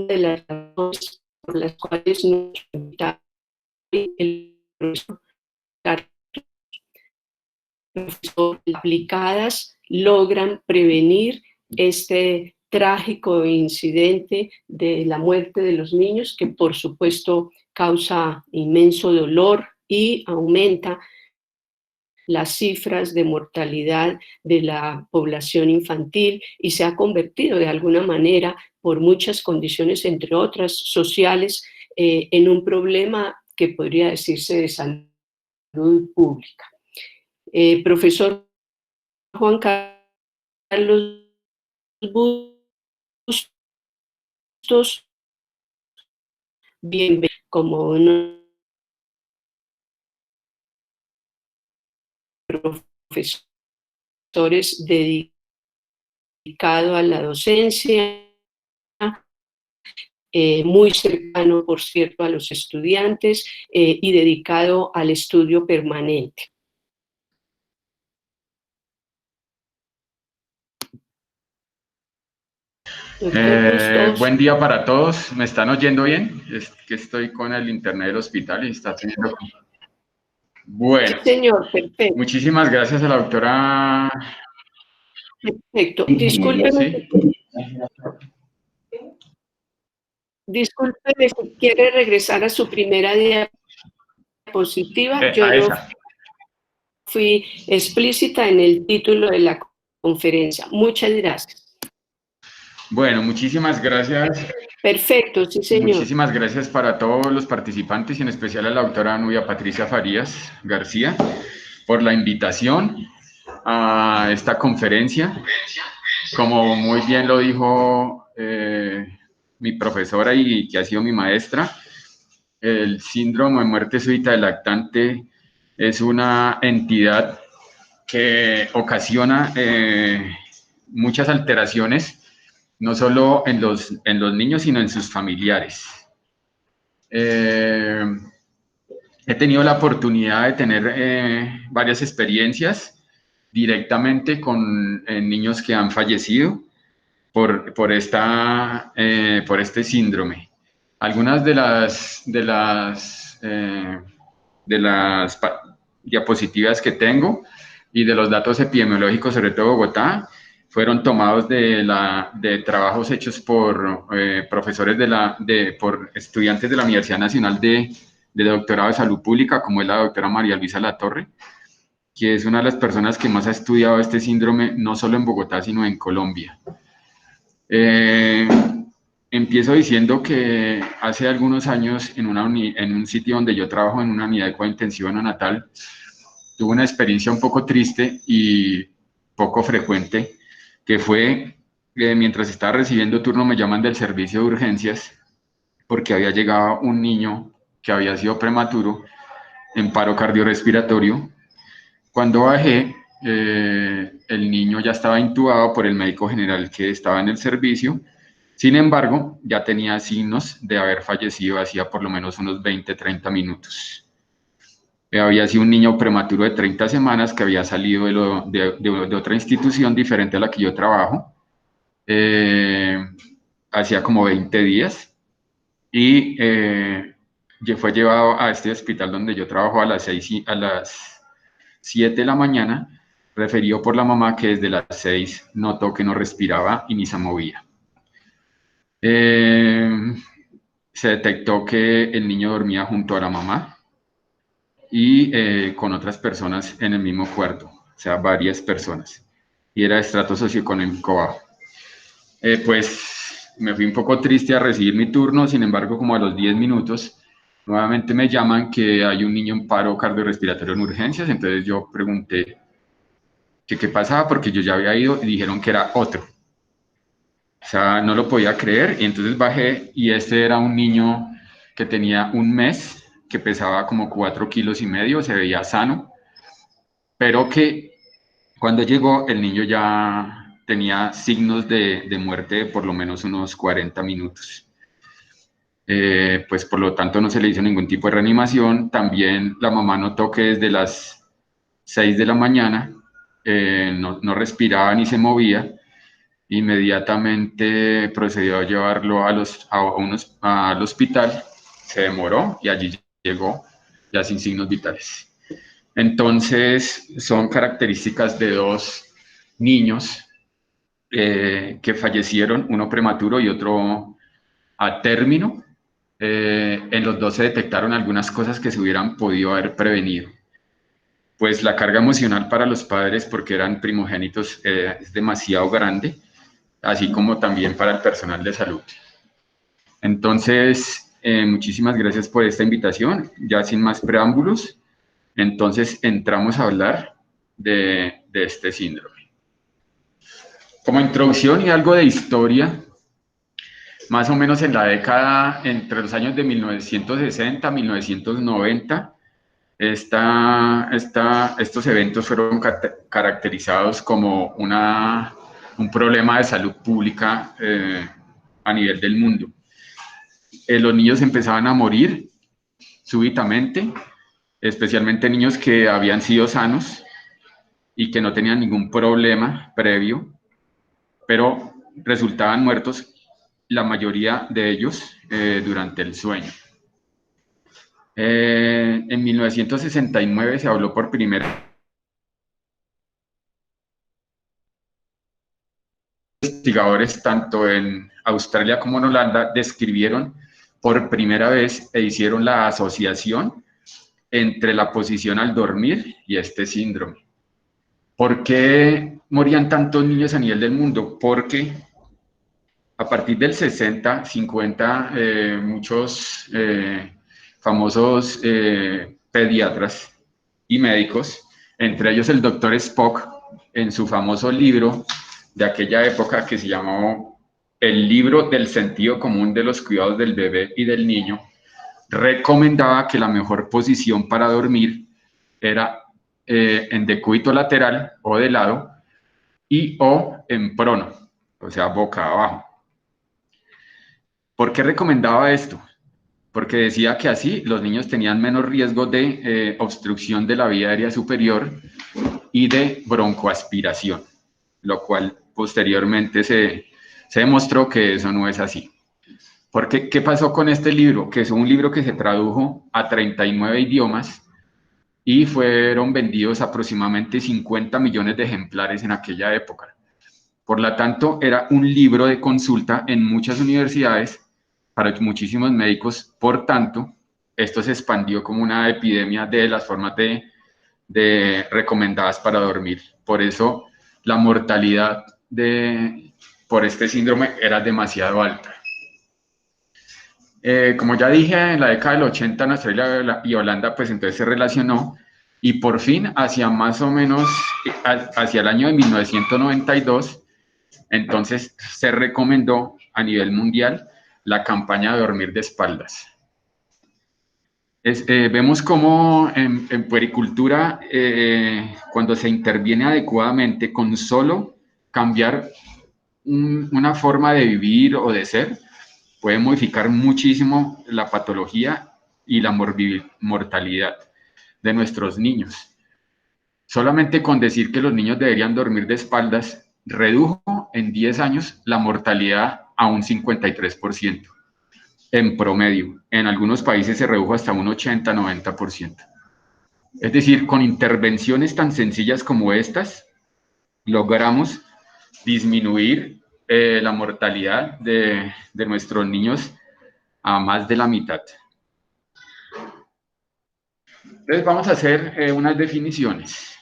de las razones por las cuales nuestro invitado, el profesor aplicadas, logran prevenir este trágico incidente de la muerte de los niños, que por supuesto causa inmenso dolor y aumenta las cifras de mortalidad de la población infantil y se ha convertido de alguna manera, por muchas condiciones, entre otras sociales, en un problema que podría decirse de salud pública. Profesor Juan Carlos Bustos, bienvenido como unos profesores dedicado a la docencia, muy cercano, por cierto, a los estudiantes y dedicado al estudio permanente. Buen día para todos. ¿Me están oyendo bien? Es que estoy con el internet del hospital y está teniendo... Bueno. Sí, señor, perfecto. Muchísimas gracias a la doctora... Perfecto. Discúlpeme. ¿Sí? Discúlpeme si quiere regresar a su primera diapositiva. Yo no fui explícita en el título de la conferencia. Muchas gracias. Bueno, muchísimas gracias. Perfecto, sí, señor. Muchísimas gracias para todos los participantes y en especial a la doctora Nubia Patricia Farías García por la invitación a esta conferencia. Como muy bien lo dijo mi profesora y que ha sido mi maestra, el síndrome de muerte súbita del lactante es una entidad que ocasiona muchas alteraciones, no solo en los niños, sino en sus familiares. He tenido la oportunidad de tener varias experiencias directamente con niños que han fallecido por este síndrome. Algunas de las diapositivas que tengo y de los datos epidemiológicos, sobre todo Bogotá, fueron tomados de trabajos hechos por profesores por estudiantes de la Universidad Nacional de Doctorado de Salud Pública, como es la doctora María Luisa Latorre, que es una de las personas que más ha estudiado este síndrome, no solo en Bogotá, sino en Colombia. Empiezo diciendo que hace algunos años en un sitio donde yo trabajo en una unidad de cuidado intensivo neonatal, tuve una experiencia un poco triste y poco frecuente, que fue mientras estaba recibiendo turno me llaman del servicio de urgencias porque había llegado un niño que había sido prematuro en paro cardiorrespiratorio. Cuando bajé, el niño ya estaba intubado por el médico general que estaba en el servicio. Sin embargo, ya tenía signos de haber fallecido hacía por lo menos unos 20, 30 minutos. Había sido un niño prematuro de 30 semanas que había salido de otra institución diferente a la que yo trabajo, hacía como 20 días, y fue llevado a este hospital donde yo trabajo a las 7 de la mañana, referido por la mamá que desde las 6 notó que no respiraba y ni se movía. Se detectó que el niño dormía junto a la mamá y con otras personas en el mismo cuarto, o sea, varias personas, y era de estrato socioeconómico bajo. Pues me fui un poco triste a recibir mi turno, sin embargo, como a los 10 minutos, nuevamente me llaman que hay un niño en paro cardiorrespiratorio en urgencias. Entonces yo pregunté que qué pasaba, porque yo ya había ido y dijeron que era otro. O sea, no lo podía creer, y entonces bajé y este era un niño que tenía un mes, que pesaba como 4,5 kilos, se veía sano, pero que cuando llegó el niño ya tenía signos de muerte de por lo menos unos 40 minutos. Pues por lo tanto no se le hizo ningún tipo de reanimación. También la mamá notó que desde las 6 de la mañana no respiraba ni se movía, Inmediatamente procedió a llevarlo al hospital, se demoró y allí llegó ya sin signos vitales. Entonces, son características de dos niños que fallecieron, uno prematuro y otro a término. En los dos se detectaron algunas cosas que se hubieran podido haber prevenido. Pues la carga emocional para los padres, porque eran primogénitos, es demasiado grande, así como también para el personal de salud. Entonces, muchísimas gracias por esta invitación. Ya sin más preámbulos, entonces entramos a hablar de este síndrome. Como introducción y algo de historia, más o menos en la década entre los años de 1960 a 1990, estos eventos fueron caracterizados como un problema de salud pública a nivel del mundo. Los niños empezaban a morir súbitamente, especialmente niños que habían sido sanos y que no tenían ningún problema previo, pero resultaban muertos, la mayoría de ellos, durante el sueño. En 1969 se habló por primera vez. Investigadores tanto en Australia como en Holanda describieron por primera vez e hicieron la asociación entre la posición al dormir y este síndrome. ¿Por qué morían tantos niños a nivel del mundo? Porque a partir del 60, 50, muchos famosos pediatras y médicos, entre ellos el doctor Spock, en su famoso libro de aquella época que se llamó El libro del sentido común de los cuidados del bebé y del niño, recomendaba que la mejor posición para dormir era en decúbito lateral o de lado y o en prono, o sea, boca abajo. ¿Por qué recomendaba esto? Porque decía que así los niños tenían menos riesgo de obstrucción de la vía aérea superior y de broncoaspiración, lo cual posteriormente se demostró que eso no es así. Porque, ¿qué pasó con este libro? Que es un libro que se tradujo a 39 idiomas y fueron vendidos aproximadamente 50 millones de ejemplares en aquella época. Por lo tanto, era un libro de consulta en muchas universidades para muchísimos médicos. Por tanto, esto se expandió como una epidemia de las formas de recomendadas para dormir. Por eso, la mortalidad por este síndrome era demasiado alta. Como ya dije, en la década del 80 en Australia y Holanda, pues entonces se relacionó y por fin, hacia más o menos, hacia el año de 1992, entonces se recomendó a nivel mundial la campaña de dormir de espaldas. Vemos cómo en puericultura, cuando se interviene adecuadamente con solo cambiar una forma de vivir o de ser, puede modificar muchísimo la patología y la mortalidad de nuestros niños. Solamente con decir que los niños deberían dormir de espaldas, redujo en 10 años la mortalidad a un 53% en promedio. En algunos países se redujo hasta un 80-90%. Es decir, con intervenciones tan sencillas como estas, logramos disminuir la mortalidad de nuestros niños a más de la mitad. Entonces vamos a hacer unas definiciones.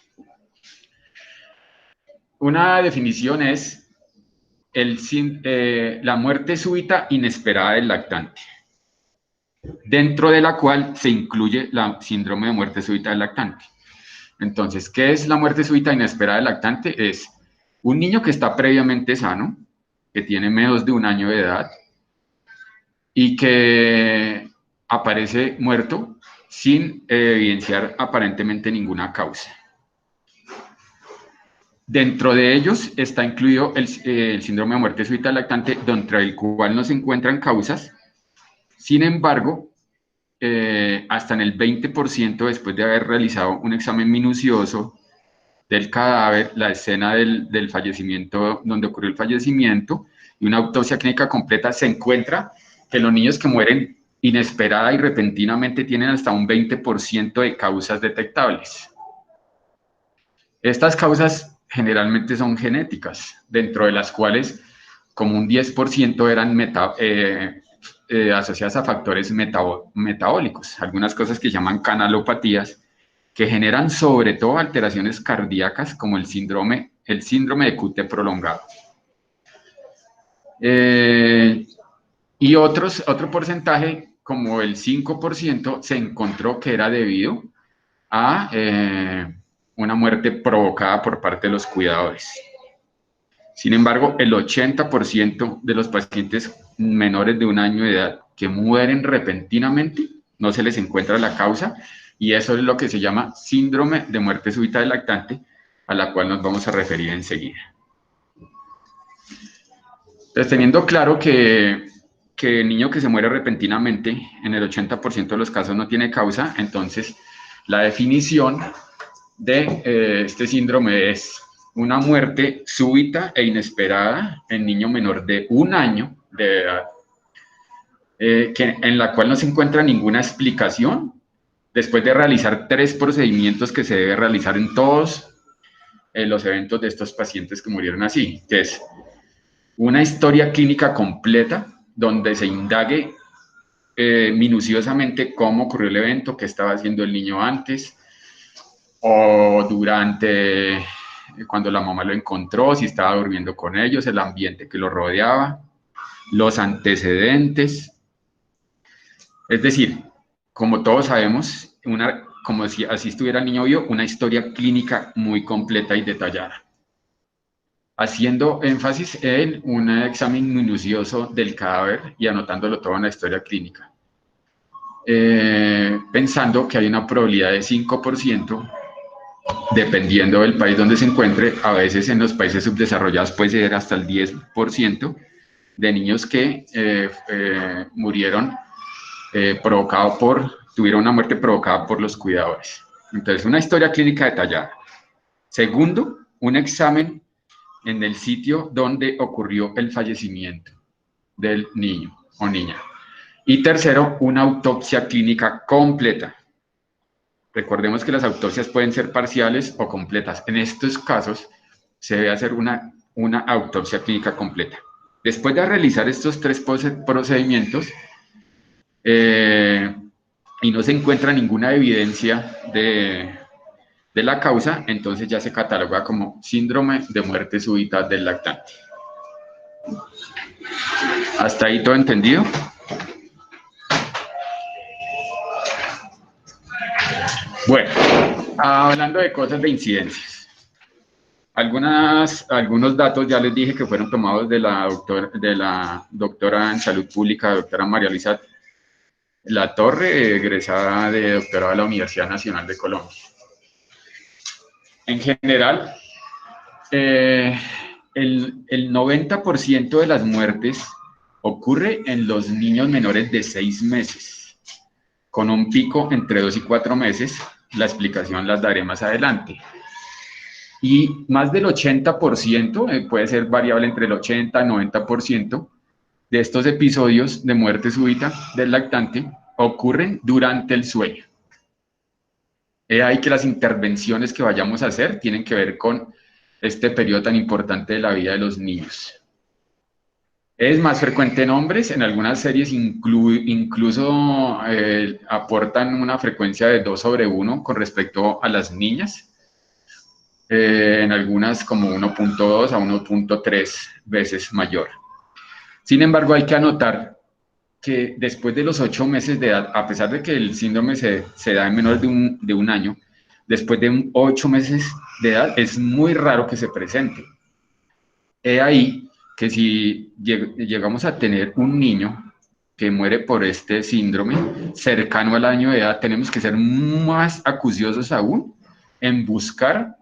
Una definición es la muerte súbita inesperada del lactante, dentro de la cual se incluye la síndrome de muerte súbita del lactante. Entonces, ¿qué es la muerte súbita inesperada del lactante? Es un niño que está previamente sano, que tiene menos de 1 año de edad y que aparece muerto sin evidenciar aparentemente ninguna causa. Dentro de ellos está incluido el síndrome de muerte súbita del lactante, dentro del cual no se encuentran causas. Sin embargo, hasta en el 20% después de haber realizado un examen minucioso del cadáver, la escena del fallecimiento, donde ocurrió el fallecimiento, y una autopsia clínica completa, se encuentra que los niños que mueren inesperada y repentinamente tienen hasta un 20% de causas detectables. Estas causas generalmente son genéticas, dentro de las cuales como un 10% eran asociadas a factores metabólicos, algunas cosas que llaman canalopatías, que generan sobre todo alteraciones cardíacas como el síndrome de QT prolongado. Y otro porcentaje, como el 5%, se encontró que era debido a una muerte provocada por parte de los cuidadores. Sin embargo, el 80% de los pacientes menores de 1 año de edad que mueren repentinamente, no se les encuentra la causa, y eso es lo que se llama síndrome de muerte súbita del lactante, a la cual nos vamos a referir enseguida. Entonces, teniendo claro que el niño que se muere repentinamente, en el 80% de los casos no tiene causa, entonces la definición de este síndrome es una muerte súbita e inesperada en niño menor de 1 año de edad, en la cual no se encuentra ninguna explicación, después de realizar 3 procedimientos que se debe realizar en todos los eventos de estos pacientes que murieron así, que es una historia clínica completa, donde se indague minuciosamente cómo ocurrió el evento, qué estaba haciendo el niño antes, o durante, cuando la mamá lo encontró, si estaba durmiendo con ellos, el ambiente que lo rodeaba, los antecedentes. Es decir, como todos sabemos, como si así estuviera el niño vivo, una historia clínica muy completa y detallada, haciendo énfasis en un examen minucioso del cadáver y anotándolo todo en la historia clínica. Pensando que hay una probabilidad de 5%, dependiendo del país donde se encuentre, a veces en los países subdesarrollados puede ser hasta el 10% de niños que murieron tuvieron una muerte provocada por los cuidadores. Entonces, una historia clínica detallada. Segundo, un examen en el sitio donde ocurrió el fallecimiento del niño o niña. Y tercero, una autopsia clínica completa. Recordemos que las autopsias pueden ser parciales o completas. En estos casos, se debe hacer una autopsia clínica completa. Después de realizar estos 3 procedimientos, y no se encuentra ninguna evidencia de la causa, entonces ya se cataloga como síndrome de muerte súbita del lactante. ¿Hasta ahí todo entendido? Bueno, hablando de cosas de incidencias. Algunos datos ya les dije que fueron tomados de la doctora en salud pública, doctora María Luisa Latorre, egresada de doctorado de la Universidad Nacional de Colombia. En general, el 90% de las muertes ocurre en los niños menores de 6 meses, con un pico entre 2 y 4 meses. La explicación las daré más adelante. Y más del 80%, puede ser variable entre el 80 y 90%, de estos episodios de muerte súbita del lactante ocurren durante el sueño. He ahí que las intervenciones que vayamos a hacer tienen que ver con este periodo tan importante de la vida de los niños. Es más frecuente en hombres, en algunas series incluso aportan una frecuencia de 2/1 con respecto a las niñas, en algunas como 1.2 a 1.3 veces mayor. Sin embargo, hay que anotar que después de los 8 meses de edad, a pesar de que el síndrome se da en menores de un año, después de 8 meses de edad es muy raro que se presente. He ahí que si llegamos a tener un niño que muere por este síndrome cercano al año de edad, tenemos que ser más acuciosos aún en buscar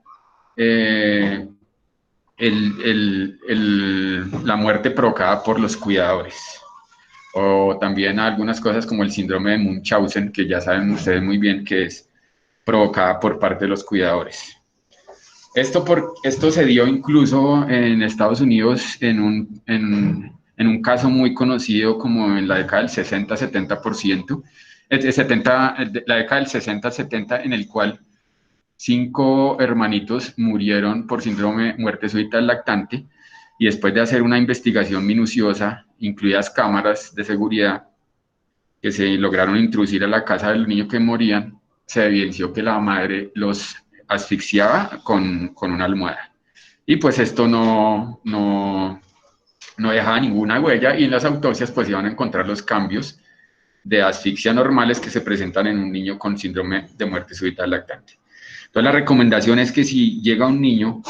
la muerte provocada por los cuidadores. O también algunas cosas como el síndrome de Munchausen, que ya saben ustedes muy bien que es provocada por parte de los cuidadores. Esto se dio incluso en Estados Unidos en un caso muy conocido como en la década del 60-70%, la década del 60-70, en el cual 5 hermanitos murieron por síndrome muerte súbita del lactante, y después de hacer una investigación minuciosa, incluidas cámaras de seguridad que se lograron introducir a la casa del niño que morían, se evidenció que la madre los asfixiaba con una almohada. Y pues esto no dejaba ninguna huella, y en las autopsias pues iban a encontrar los cambios de asfixia normales que se presentan en un niño con síndrome de muerte súbita del lactante. Entonces la recomendación es que si llega un niño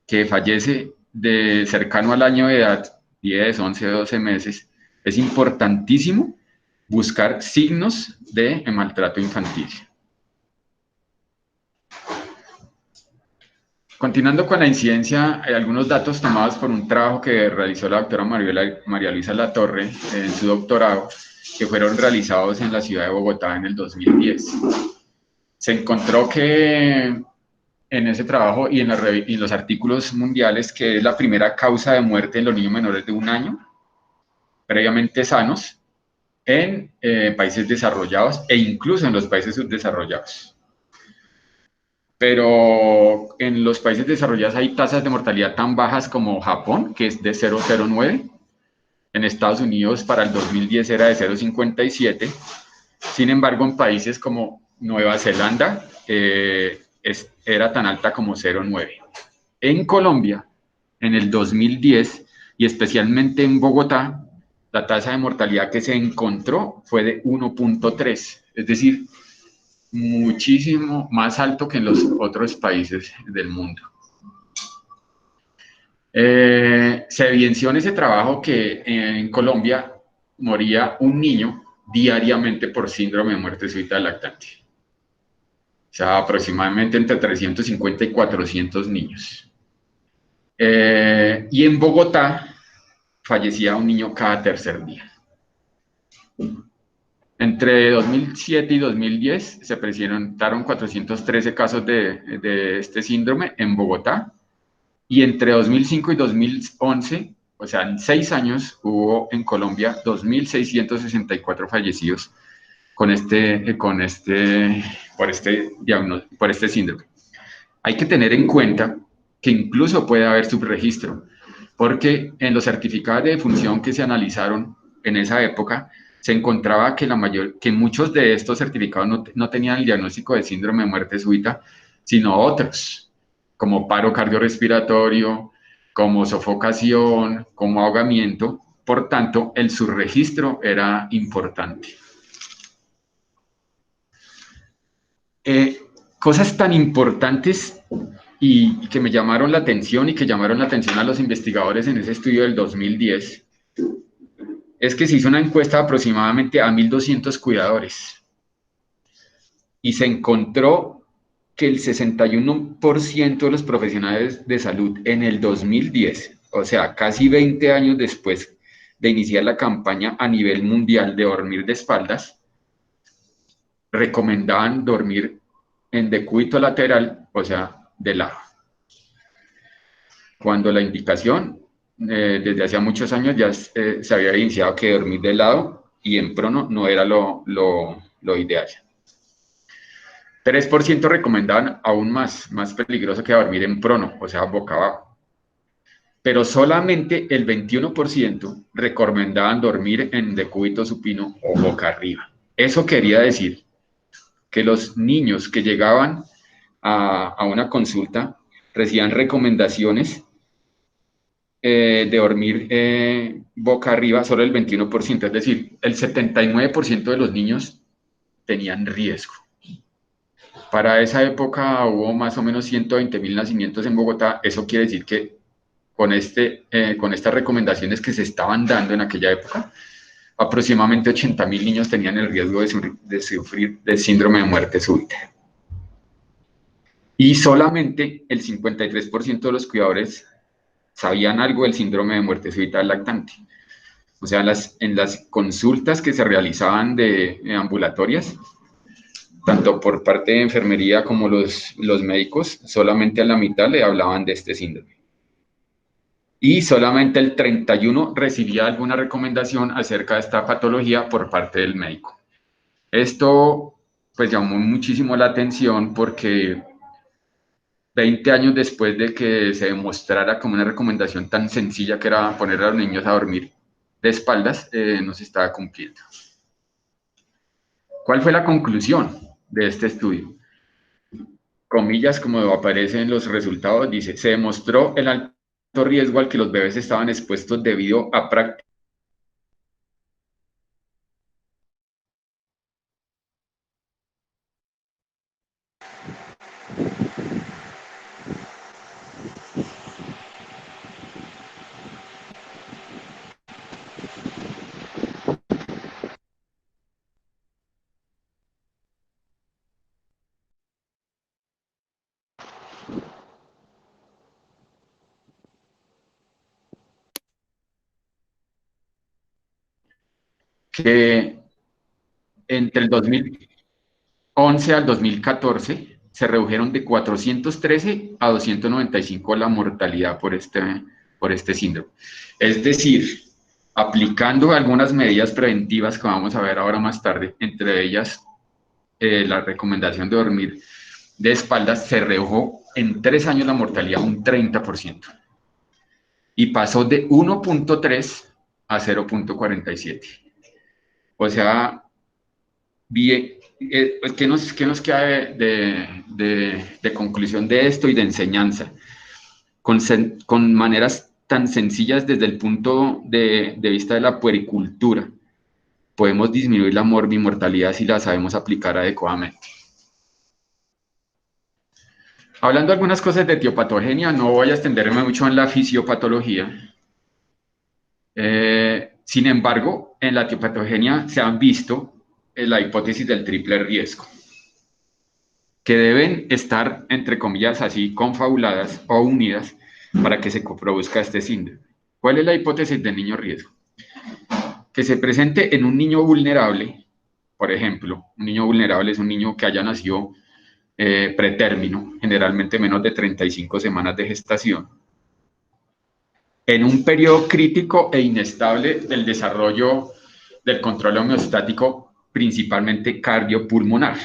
que fallece de cercano al año de edad, 10, 11, 12 meses, es importantísimo buscar signos de maltrato infantil. Continuando con la incidencia, hay algunos datos tomados por un trabajo que realizó la doctora María Luisa Latorre en su doctorado, que fueron realizados en la ciudad de Bogotá en el 2010. Se encontró que en ese trabajo y en los artículos mundiales, que es la primera causa de muerte en los niños menores de 1 año, previamente sanos, en países desarrollados e incluso en los países subdesarrollados. Pero en los países desarrollados hay tasas de mortalidad tan bajas como Japón, que es de 0,09. En Estados Unidos para el 2010 era de 0,57. Sin embargo, en países como Nueva Zelanda era tan alta como 0,9. En Colombia, en el 2010, y especialmente en Bogotá, la tasa de mortalidad que se encontró fue de 1,3, es decir, muchísimo más alto que en los otros países del mundo. Se evidenció en ese trabajo que en Colombia moría un niño diariamente por síndrome de muerte súbita del lactante. O sea, aproximadamente entre 350 y 400 niños. Y en Bogotá fallecía un niño cada tercer día. Entre 2007 y 2010 se presentaron 413 casos de este síndrome en Bogotá, y entre 2005 y 2011, o sea, en 6 años, hubo en Colombia 2.664 fallecidos por este síndrome. Hay que tener en cuenta que incluso puede haber subregistro, porque en los certificados de defunción que se analizaron en esa época, se encontraba que muchos de estos certificados no tenían el diagnóstico de síndrome de muerte súbita, sino otros, como paro cardiorrespiratorio, como sofocación, como ahogamiento. Por tanto, el subregistro era importante. Cosas tan importantes y que me llamaron la atención y que llamaron la atención a los investigadores en ese estudio del 2010, es que se hizo una encuesta aproximadamente a 1.200 cuidadores y se encontró que el 61% de los profesionales de salud en el 2010, o sea, casi 20 años después de iniciar la campaña a nivel mundial de dormir de espaldas, recomendaban dormir en decúbito lateral, o sea, de lado. Cuando la indicación, desde hacía muchos años ya se había evidenciado que dormir de lado y en prono no era lo ideal. 3% recomendaban aún más peligroso que dormir en prono, o sea, boca abajo. Pero solamente el 21% recomendaban dormir en decúbito supino o boca arriba. Eso quería decir que los niños que llegaban a una consulta recibían recomendaciones de dormir boca arriba, solo el 21%, es decir, el 79% de los niños tenían riesgo. Para esa época hubo más o menos 120.000 nacimientos en Bogotá. Eso quiere decir que con estas recomendaciones que se estaban dando en aquella época, aproximadamente 80.000 niños tenían el riesgo de sufrir de síndrome de muerte súbita. Y solamente el 53% de los cuidadores sabían algo del síndrome de muerte súbita del lactante. O sea, en las consultas que se realizaban ambulatorias, tanto por parte de enfermería como los médicos, solamente a la mitad le hablaban de este síndrome. Y solamente el 31 recibía alguna recomendación acerca de esta patología por parte del médico. Esto pues llamó muchísimo la atención porque 20 años después de que se demostrara como una recomendación tan sencilla que era poner a los niños a dormir de espaldas, no se estaba cumpliendo. ¿Cuál fue la conclusión de este estudio? Comillas, como aparece en los resultados, dice, se demostró el alto riesgo al que los bebés estaban expuestos debido a prácticas que entre el 2011 al 2014 se redujeron de 413 a 295 la mortalidad por este síndrome. Es decir, aplicando algunas medidas preventivas que vamos a ver ahora más tarde, entre ellas la recomendación de dormir de espaldas, se redujo en 3 años la mortalidad un 30% y pasó de 1.3 a 0.47. O sea, bien, pues, qué nos queda de conclusión de esto y de enseñanza? Con maneras tan sencillas desde el punto de vista de la puericultura, podemos disminuir la morbimortalidad si la sabemos aplicar adecuadamente. Hablando de algunas cosas de etiopatogenia, no voy a extenderme mucho en la fisiopatología. Sin embargo, en la etiopatogenia se han visto la hipótesis del triple riesgo, que deben estar, entre comillas, así, confabuladas o unidas para que se produzca este síndrome. ¿Cuál es la hipótesis del niño riesgo? Que se presente en un niño vulnerable, por ejemplo, un niño vulnerable es un niño que haya nacido pretérmino, generalmente menos de 35 semanas de gestación, en un periodo crítico e inestable del desarrollo del control homeostático, principalmente cardiopulmonar.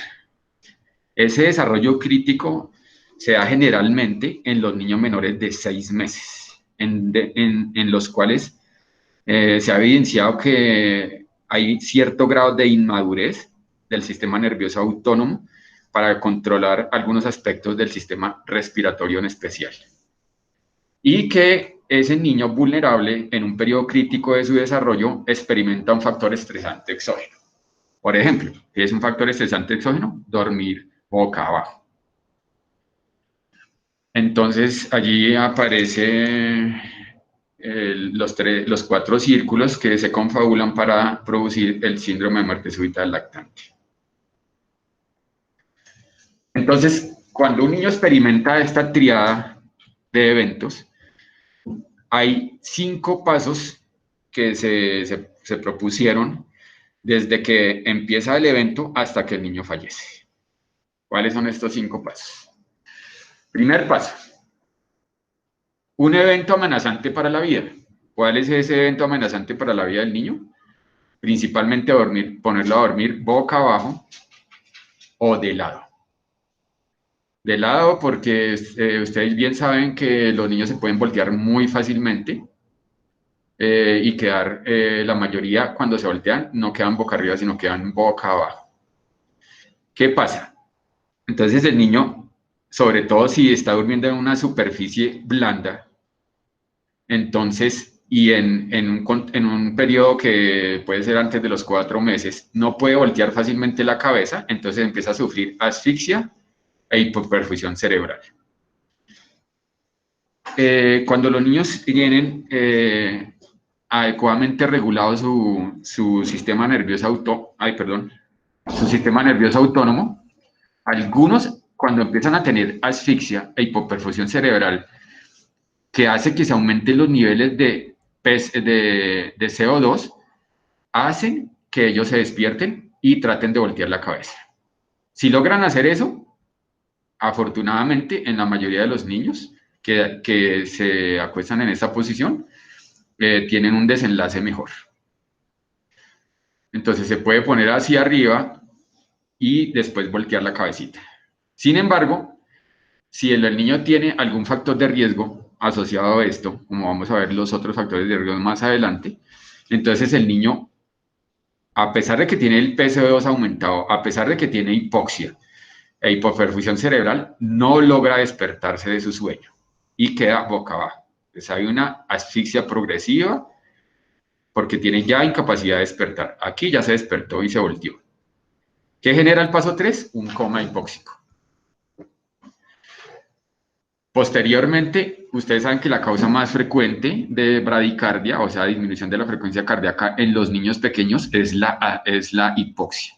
Ese desarrollo crítico se da generalmente en los niños menores de 6 meses, en los cuales se ha evidenciado que hay cierto grado de inmadurez del sistema nervioso autónomo para controlar algunos aspectos del sistema respiratorio en especial. Y que ese niño vulnerable en un periodo crítico de su desarrollo experimenta un factor estresante exógeno. Por ejemplo, ¿qué es un factor estresante exógeno? Dormir boca abajo. Entonces allí aparece los 4 círculos que se confabulan para producir el síndrome de muerte súbita del lactante. Entonces, cuando un niño experimenta esta triada de eventos, hay 5 pasos que se propusieron desde que empieza el evento hasta que el niño fallece. ¿Cuáles son estos 5 pasos? Primer paso, un evento amenazante para la vida. ¿Cuál es ese evento amenazante para la vida del niño? Principalmente ponerlo a dormir boca abajo o de lado. De lado porque ustedes bien saben que los niños se pueden voltear muy fácilmente y quedar, la mayoría cuando se voltean no quedan boca arriba, sino quedan boca abajo. ¿Qué pasa? Entonces el niño, sobre todo si está durmiendo en una superficie blanda, entonces, y en un periodo que puede ser antes de los 4 meses, no puede voltear fácilmente la cabeza, entonces empieza a sufrir asfixia e hipoperfusión cerebral. Cuando los niños tienen adecuadamente regulado su sistema nervioso su sistema nervioso autónomo, algunos cuando empiezan a tener asfixia e hipoperfusión cerebral, que hace que se aumenten los niveles de CO2, hacen que ellos se despierten y traten de voltear la cabeza. Si logran hacer eso, afortunadamente, en la mayoría de los niños que se acuestan en esta posición, tienen un desenlace mejor. Entonces se puede poner hacia arriba y después voltear la cabecita. Sin embargo, si el niño tiene algún factor de riesgo asociado a esto, como vamos a ver los otros factores de riesgo más adelante, entonces el niño, a pesar de que tiene el PCO2 aumentado, a pesar de que tiene hipoxia e hipoperfusión cerebral, no logra despertarse de su sueño y queda boca abajo. Entonces hay una asfixia progresiva porque tiene ya incapacidad de despertar. Aquí ya se despertó y se volteó. ¿Qué genera el paso 3? Un coma hipóxico. Posteriormente, ustedes saben que la causa más frecuente de bradicardia, o sea, disminución de la frecuencia cardíaca en los niños pequeños, es la hipoxia.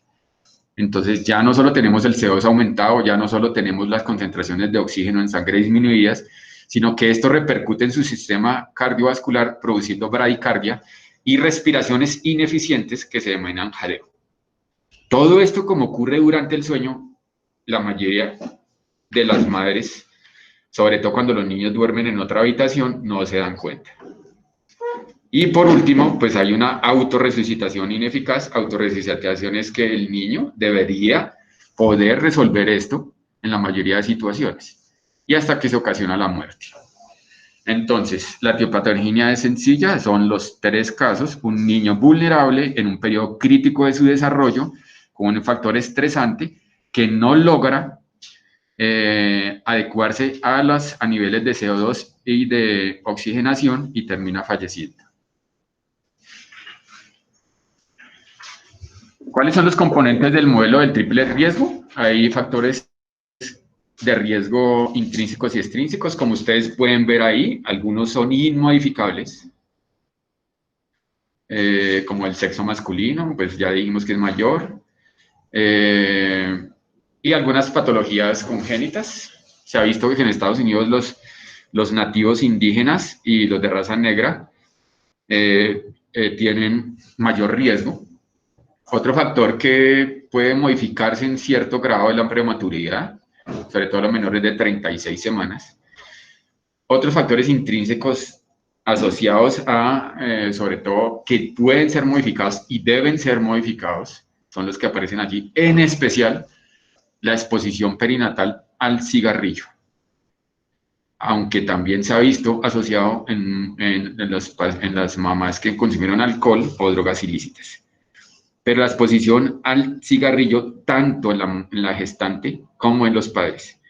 Entonces, ya no solo tenemos el CO2 aumentado, ya no solo tenemos las concentraciones de oxígeno en sangre disminuidas, sino que esto repercute en su sistema cardiovascular, produciendo bradicardia y respiraciones ineficientes que se denominan jadeo. Todo esto, como ocurre durante el sueño, la mayoría de las madres, sobre todo cuando los niños duermen en otra habitación, no se dan cuenta. Y por último, pues hay una autorresucitación ineficaz. Autorresucitación es que el niño debería poder resolver esto en la mayoría de situaciones y hasta que se ocasiona la muerte. Entonces, la etiopatogenia es sencilla, son los 3 casos: un niño vulnerable en un periodo crítico de su desarrollo con un factor estresante que no logra adecuarse a niveles de CO2 y de oxigenación y termina falleciendo. ¿Cuáles son los componentes del modelo del triple riesgo? Hay factores de riesgo intrínsecos y extrínsecos, como ustedes pueden ver ahí. Algunos son inmodificables, como el sexo masculino, pues ya dijimos que es mayor, y algunas patologías congénitas. Se ha visto que en Estados Unidos los nativos indígenas y los de raza negra tienen mayor riesgo. Otro factor que puede modificarse en cierto grado es la prematuridad, sobre todo los menores de 36 semanas. Otros factores intrínsecos asociados a, sobre todo, que pueden ser modificados y deben ser modificados, son los que aparecen allí, en especial la exposición perinatal al cigarrillo, aunque también se ha visto asociado en las mamás que consumieron alcohol o drogas ilícitas. Pero la exposición al cigarrillo, tanto en la gestante como en los padres.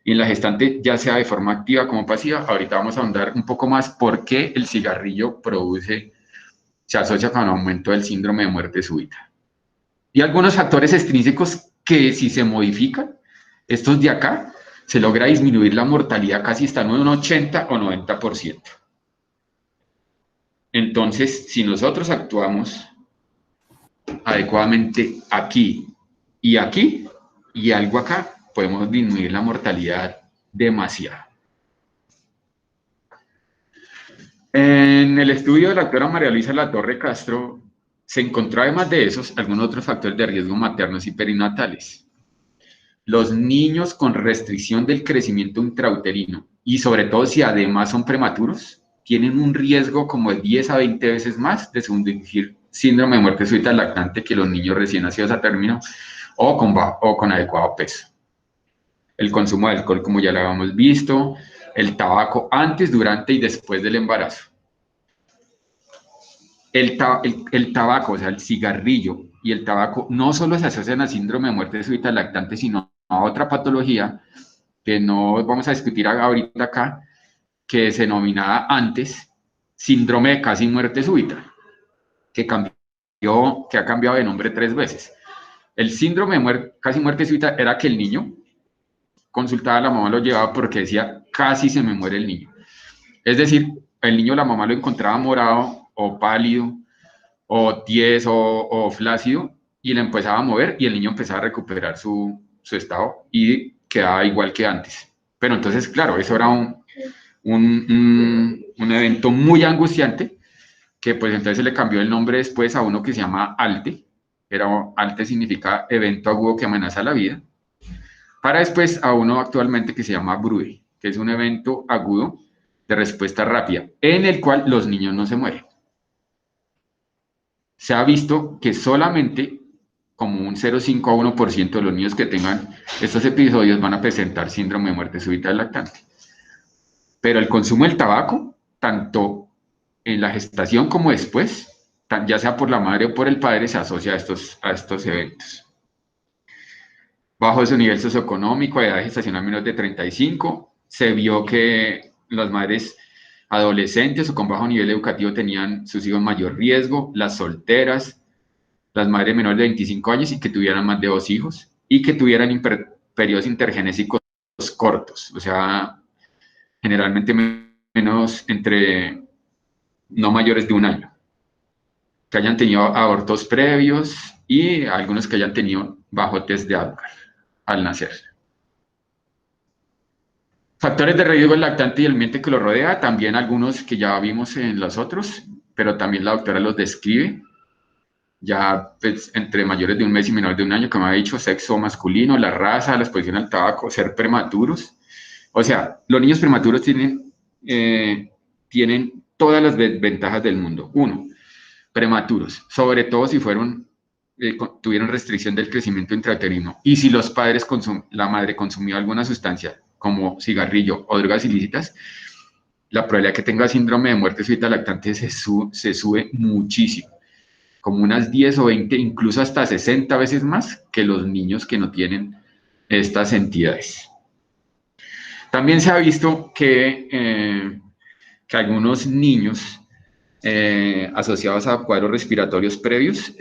Y en la gestante, ya sea de forma activa como pasiva, ahorita vamos a ahondar un poco más por qué el cigarrillo se asocia con un aumento del síndrome de muerte súbita. Y algunos factores extrínsecos que, si se modifican, estos de acá, se logra disminuir la mortalidad casi hasta en un 80 o 90%. Entonces, si nosotros actuamos adecuadamente aquí y algo acá, podemos disminuir la mortalidad demasiado. En el estudio de la doctora María Luisa Latorre Castro se encontró, además de esos, algunos otros factores de riesgo maternos y perinatales. Los niños con restricción del crecimiento intrauterino, y sobre todo si además son prematuros, tienen un riesgo como de 10 a 20 veces más de sufrir síndrome de muerte súbita lactante que los niños recién nacidos a término o con adecuado peso. El consumo de alcohol, como ya lo habíamos visto, el tabaco antes, durante y después del embarazo. El tabaco, o sea, el cigarrillo y el tabaco no solo se asocian al síndrome de muerte súbita lactante, sino a otra patología que no vamos a discutir ahorita acá, que se denominaba antes síndrome de casi muerte súbita, que ha cambiado de nombre 3 veces. El síndrome de casi muerte súbita era que el niño consultaba a la mamá, lo llevaba porque decía, casi se me muere el niño. Es decir, el niño, la mamá lo encontraba morado o pálido o tieso o flácido y le empezaba a mover y el niño empezaba a recuperar su estado y quedaba igual que antes. Pero entonces, claro, eso era un evento muy angustiante, que pues entonces se le cambió el nombre después a uno que se llama ALTE. ALTE significa evento agudo que amenaza la vida, para después a uno actualmente que se llama BRUE, que es un evento agudo de respuesta rápida, en el cual los niños no se mueren. Se ha visto que solamente como un 0,5 a 1% de los niños que tengan estos episodios van a presentar síndrome de muerte súbita del lactante. Pero el consumo del tabaco, tanto en la gestación como después, ya sea por la madre o por el padre, se asocia a estos eventos. Bajo su nivel socioeconómico, a edad de gestacional menor de 35, se vio que las madres adolescentes o con bajo nivel educativo tenían sus hijos en mayor riesgo, las solteras, las madres menores de 25 años y que tuvieran más de 2 hijos y que tuvieran periodos intergenésicos cortos, o sea, generalmente menos entre no mayores de 1 año, que hayan tenido abortos previos y algunos que hayan tenido bajo test de Apgar al nacer. Factores de riesgo del lactante y el ambiente que lo rodea, también algunos que ya vimos en los otros, pero también la doctora los describe. Ya pues, entre mayores de 1 mes y menores de 1 año, como ha dicho, sexo masculino, la raza, la exposición al tabaco, ser prematuros. O sea, los niños prematuros tienen todas las ventajas del mundo. Uno, prematuros, sobre todo si tuvieron restricción del crecimiento intrauterino y si los padres la madre consumió alguna sustancia como cigarrillo o drogas ilícitas, la probabilidad que tenga síndrome de muerte súbita lactante se sube muchísimo, como unas 10 o 20, incluso hasta 60 veces más que los niños que no tienen estas entidades. También se ha visto que algunos niños asociados a cuadros respiratorios previos,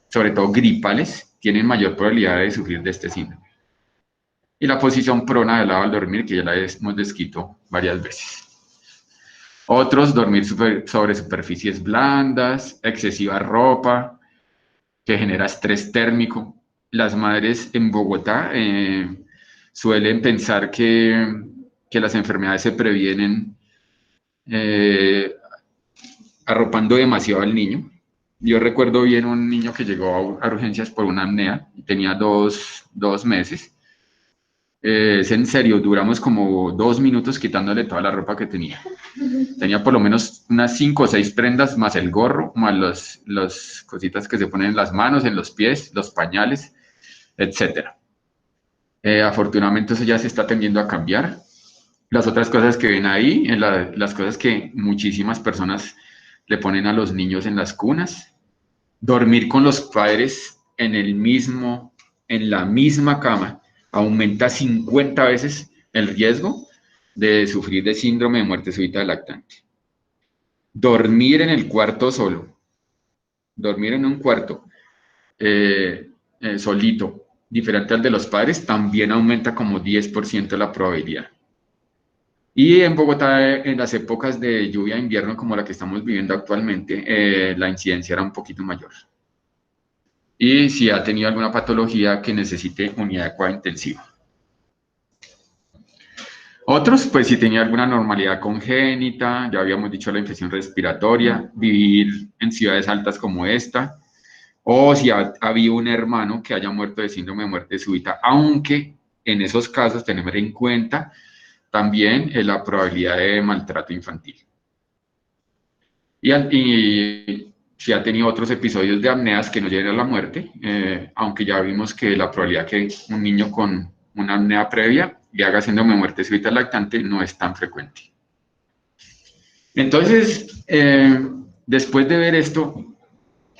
sobre todo gripales, tienen mayor probabilidad de sufrir de este síndrome. Y la posición prona del lado al dormir, que ya la hemos descrito varias veces. Otros, dormir sobre superficies blandas, excesiva ropa, que genera estrés térmico. Las madres en Bogotá suelen pensar que las enfermedades se previenen arropando demasiado al niño. Yo recuerdo bien un niño que llegó a urgencias por una apnea y tenía dos meses. Es en serio, duramos como 2 minutos quitándole toda la ropa que tenía. Tenía por lo menos unas 5 o 6 prendas, más el gorro, más las cositas que se ponen en las manos, en los pies, los pañales, etc. Afortunadamente eso ya se está tendiendo a cambiar. Las otras cosas que ven ahí, las cosas que muchísimas personas le ponen a los niños en las cunas, dormir con los padres en la misma cama, aumenta 50 veces el riesgo de sufrir de síndrome de muerte súbita del lactante. Dormir en el cuarto solo, dormir en un cuarto solito, diferente al de los padres, también aumenta como 10% la probabilidad. Y en Bogotá, en las épocas de lluvia de invierno como la que estamos viviendo actualmente, la incidencia era un poquito mayor. Y si ha tenido alguna patología que necesite unidad de cuidado intensivo. Otros, pues si tenía alguna normalidad congénita, ya habíamos dicho la infección respiratoria, vivir en ciudades altas como esta, o si había un hermano que haya muerto de síndrome de muerte súbita, aunque en esos casos tenemos en cuenta también la probabilidad de maltrato infantil. Y si ha tenido otros episodios de apneas que no lleven a la muerte, aunque ya vimos que la probabilidad que un niño con una apnea previa le haga síndrome de muerte súbita lactante no es tan frecuente. Entonces, después de ver esto,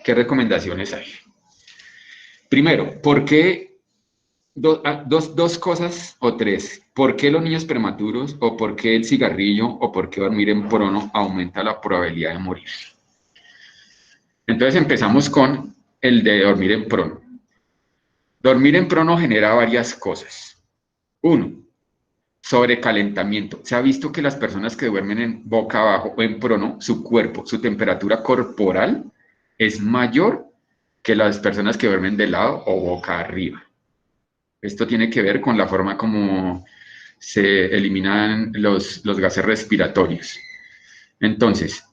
¿qué recomendaciones hay? Primero, ¿por qué? Dos cosas o tres. ¿Por qué los niños prematuros o por qué el cigarrillo o por qué dormir en prono aumenta la probabilidad de morir? Entonces empezamos con el de dormir en prono. Dormir en prono genera varias cosas. Uno, sobrecalentamiento. Se ha visto que las personas que duermen en boca abajo o en prono, su cuerpo, su temperatura corporal es mayor que las personas que duermen de lado o boca arriba. Esto tiene que ver con la forma como se eliminan los gases respiratorios. Entonces,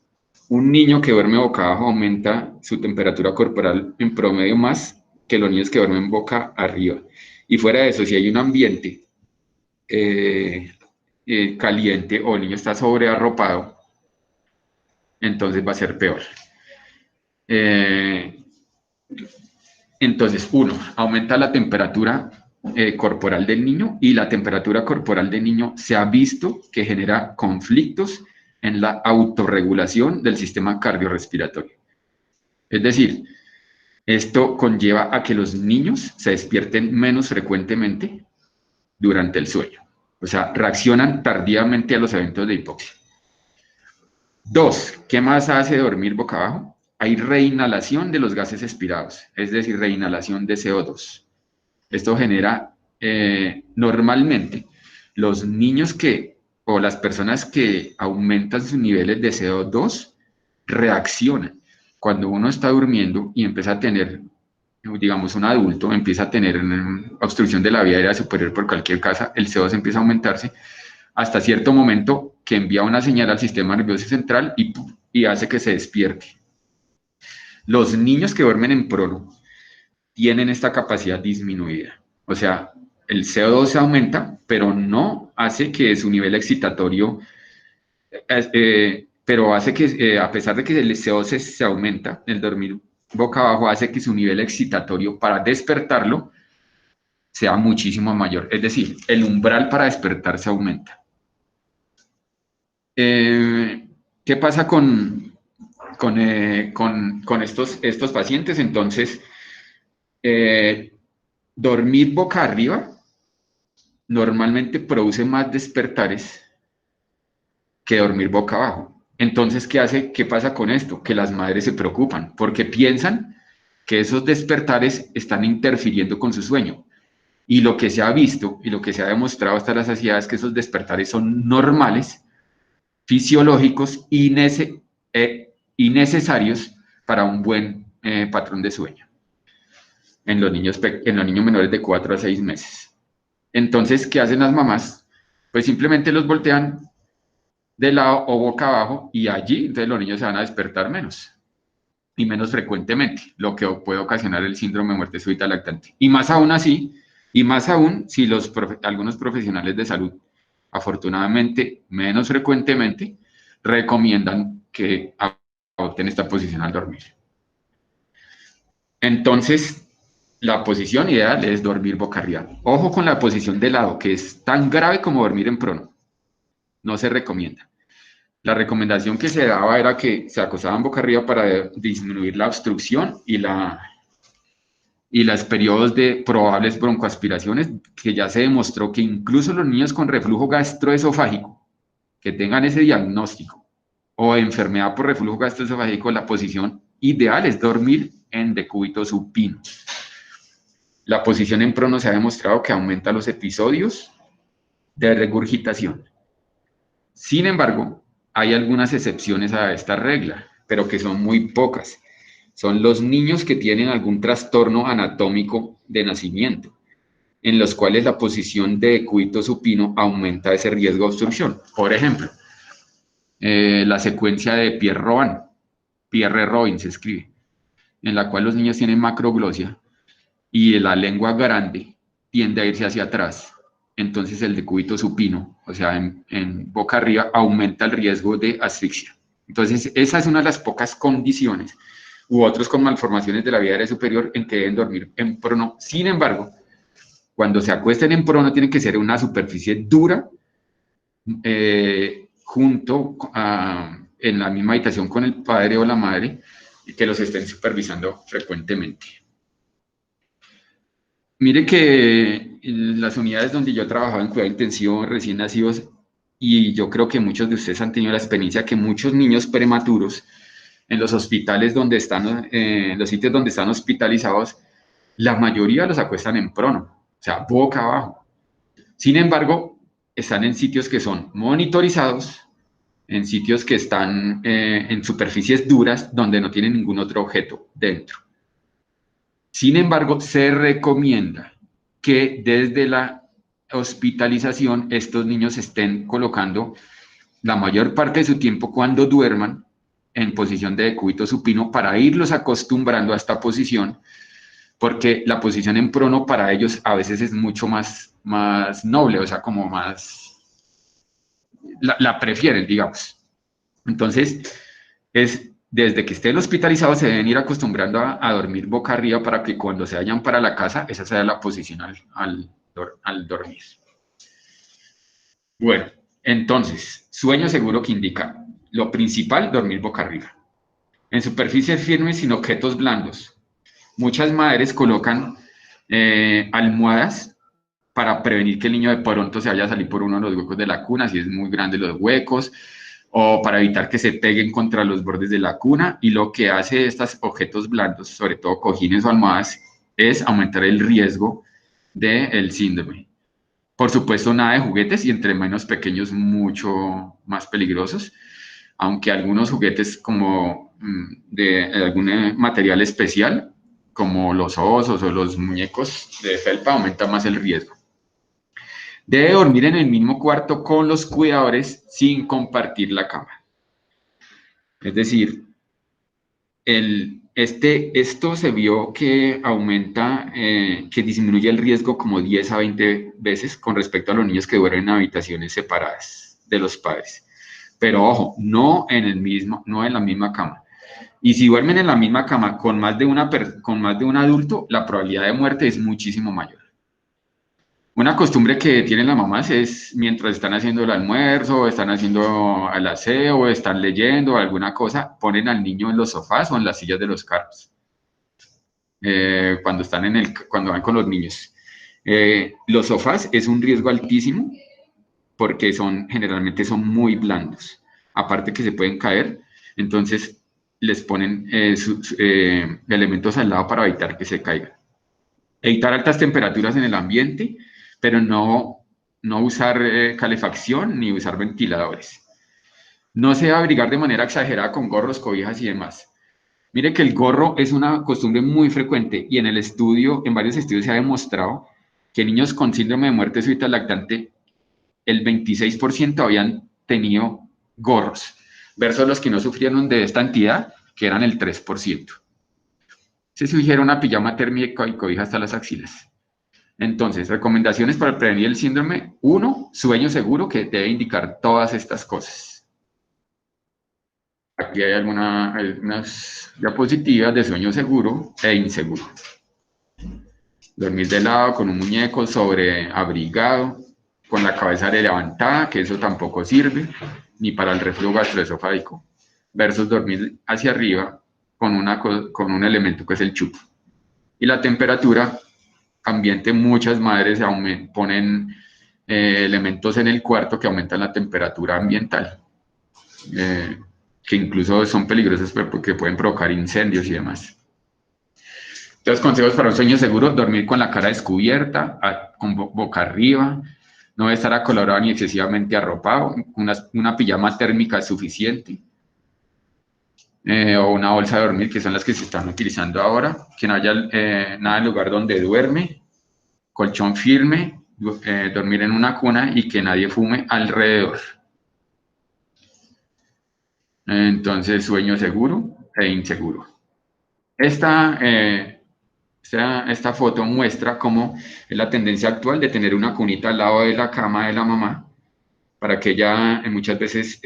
un niño que duerme boca abajo aumenta su temperatura corporal en promedio más que los niños que duermen boca arriba. Y fuera de eso, si hay un ambiente caliente o el niño está sobrearropado, entonces va a ser peor. Entonces, uno, aumenta la temperatura corporal del niño, y la temperatura corporal del niño se ha visto que genera conflictos en la autorregulación del sistema cardiorrespiratorio. Es decir, esto conlleva a que los niños se despierten menos frecuentemente durante el sueño. O sea, reaccionan tardíamente a los eventos de hipoxia. Dos, ¿qué más hace dormir boca abajo? Hay reinhalación de los gases expirados, es decir, reinhalación de CO2. Esto genera, normalmente, los niños o las personas que aumentan sus niveles de CO2 reaccionan. Cuando uno está durmiendo y empieza a tener, digamos, un adulto empieza a tener obstrucción de la vía aérea superior por cualquier causa, el CO2 empieza a aumentarse hasta cierto momento que envía una señal al sistema nervioso central y hace que se despierte. Los niños que duermen en prono tienen esta capacidad disminuida. O sea, el CO2 se aumenta, pero no hace que su nivel excitatorio, pero hace que, a pesar de que el CO2 se aumenta, el dormir boca abajo hace que su nivel excitatorio para despertarlo sea muchísimo mayor. Es decir, el umbral para despertar se aumenta. ¿Qué pasa con estos pacientes? Entonces, dormir boca arriba normalmente produce más despertares que dormir boca abajo. Entonces, ¿qué pasa con esto? Que las madres se preocupan porque piensan que esos despertares están interfiriendo con su sueño. Y lo que se ha visto y lo que se ha demostrado hasta la saciedad es que esos despertares son normales, fisiológicos y necesarios para un buen patrón de sueño en los niños menores de 4 a 6 meses. Entonces, ¿qué hacen las mamás? Pues simplemente los voltean de lado o boca abajo y allí entonces los niños se van a despertar menos y menos frecuentemente, lo que puede ocasionar el síndrome de muerte súbita lactante. Y más aún si algunos profesionales de salud, afortunadamente menos frecuentemente, recomiendan que adopten esta posición al dormir. Entonces, la posición ideal es dormir boca arriba. Ojo con la posición de lado, que es tan grave como dormir en prono. No se recomienda. La recomendación que se daba era que se acostaban boca arriba para disminuir la obstrucción y los periodos de probables broncoaspiraciones, que ya se demostró que incluso los niños con reflujo gastroesofágico, que tengan ese diagnóstico, o enfermedad por reflujo gastroesofágico, la posición ideal es dormir en decúbito supino. La posición en prono se ha demostrado que aumenta los episodios de regurgitación. Sin embargo, hay algunas excepciones a esta regla, pero que son muy pocas. Son los niños que tienen algún trastorno anatómico de nacimiento, en los cuales la posición de decúbito supino aumenta ese riesgo de obstrucción. Por ejemplo, la secuencia de Pierre-Robin se escribe, en la cual los niños tienen macroglosia y la lengua grande tiende a irse hacia atrás. Entonces el decúbito supino, o sea, en boca arriba, aumenta el riesgo de asfixia. Entonces esa es una de las pocas condiciones, u otros con malformaciones de la vía aérea superior, en que deben dormir en prono. Sin embargo, cuando se acuesten en prono, tienen que ser una superficie dura, en la misma habitación con el padre o la madre, y que los estén supervisando frecuentemente. Mire que en las unidades donde yo trabajaba en cuidado intensivo recién nacidos, y yo creo que muchos de ustedes han tenido la experiencia que muchos niños prematuros en los hospitales en los sitios donde están hospitalizados, la mayoría los acuestan en prono, o sea, boca abajo. Sin embargo, están en sitios que son monitorizados, en sitios que están en superficies duras donde no tienen ningún otro objeto dentro. Sin embargo, se recomienda que desde la hospitalización estos niños estén colocando la mayor parte de su tiempo cuando duerman en posición de decúbito supino para irlos acostumbrando a esta posición, porque la posición en prono para ellos a veces es mucho más noble, o sea, como más, la prefieren, digamos. Entonces, es desde que estén hospitalizados se deben ir acostumbrando a dormir boca arriba para que cuando se vayan para la casa, esa sea la posición al dormir. Bueno, entonces, sueño seguro que indica lo principal, dormir boca arriba. En superficies firmes sin objetos blandos. Muchas madres colocan almohadas para prevenir que el niño de pronto se vaya a salir por uno de los huecos de la cuna, si es muy grande los huecos, o para evitar que se peguen contra los bordes de la cuna. Y lo que hace estos objetos blandos, sobre todo cojines o almohadas, es aumentar el riesgo del síndrome. Por supuesto, nada de juguetes y entre menos pequeños, mucho más peligrosos, aunque algunos juguetes como de algún material especial, como los osos o los muñecos de felpa, aumenta más el riesgo. Debe dormir en el mismo cuarto con los cuidadores sin compartir la cama. Es decir, esto se vio que aumenta, que disminuye el riesgo como 10 a 20 veces con respecto a los niños que duermen en habitaciones separadas de los padres. Pero ojo, no en la misma cama. Y si duermen en la misma cama con más de un adulto, la probabilidad de muerte es muchísimo mayor. Una costumbre que tienen las mamás es mientras están haciendo el almuerzo, están haciendo el aseo, están leyendo alguna cosa, ponen al niño en los sofás o en las sillas de los carros. Cuando van con los niños. Los sofás es un riesgo altísimo porque generalmente son muy blandos. Aparte que se pueden caer, entonces les ponen elementos al lado para evitar que se caigan. Evitar altas temperaturas en el ambiente, pero no usar calefacción ni usar ventiladores. No se debe abrigar de manera exagerada con gorros, cobijas y demás. Mire que el gorro es una costumbre muy frecuente y en varios estudios se ha demostrado que niños con síndrome de muerte súbita lactante, el 26% habían tenido gorros, versus los que no sufrieron de esta entidad, que eran el 3%. Se sugiere una pijama térmica y cobija hasta las axilas. Entonces, recomendaciones para prevenir el síndrome. 1, sueño seguro, que debe indicar todas estas cosas. Aquí hay algunas diapositivas de sueño seguro e inseguro. Dormir de lado con un muñeco sobreabrigado, con la cabeza levantada, que eso tampoco sirve, ni para el reflujo gastroesofágico, versus dormir hacia arriba con un elemento que es el chupo. Y la temperatura ambiente, muchas madres ponen elementos en el cuarto que aumentan la temperatura ambiental, que incluso son peligrosos porque pueden provocar incendios y demás. Entonces, consejos para un sueño seguro: dormir con la cara descubierta, con boca arriba, no debe estar acolorado ni excesivamente arropado, una pijama térmica es suficiente, o una bolsa de dormir, que son las que se están utilizando ahora, que no haya nada en el lugar donde duerme, colchón firme, dormir en una cuna y que nadie fume alrededor. Entonces, sueño seguro e inseguro. Esta foto muestra cómo es la tendencia actual de tener una cunita al lado de la cama de la mamá para que ella muchas veces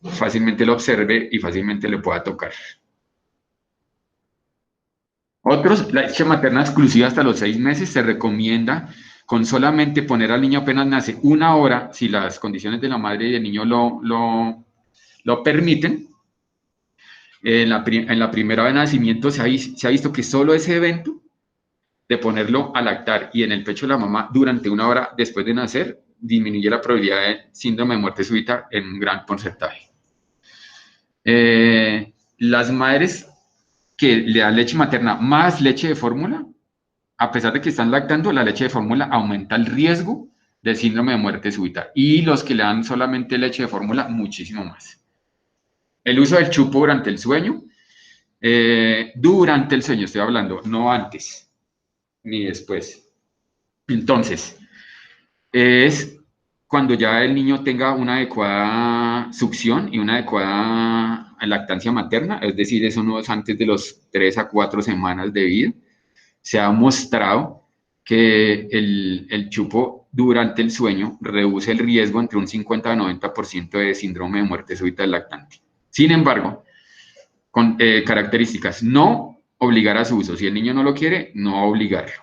fácilmente lo observe y fácilmente le pueda tocar. Otros, la leche materna exclusiva hasta los 6 meses se recomienda con solamente poner al niño apenas nace 1 hora, si las condiciones de la madre y del niño lo permiten. En la primera hora de nacimiento se ha visto que solo ese evento de ponerlo a lactar y en el pecho de la mamá durante 1 hora después de nacer disminuye la probabilidad de síndrome de muerte súbita en un gran porcentaje. Las madres que le dan leche materna más leche de fórmula, a pesar de que están lactando, la leche de fórmula aumenta el riesgo de síndrome de muerte súbita. Y los que le dan solamente leche de fórmula, muchísimo más. El uso del chupo durante el sueño. Durante el sueño estoy hablando, no antes ni después. Entonces, es cuando ya el niño tenga una adecuada succión y una adecuada lactancia materna, es decir, eso no es antes de los 3 a 4 semanas de vida, se ha mostrado que el chupo durante el sueño reduce el riesgo entre un 50 a 90% de síndrome de muerte súbita del lactante. Sin embargo, con características, no obligar a su uso. Si el niño no lo quiere, no obligarlo.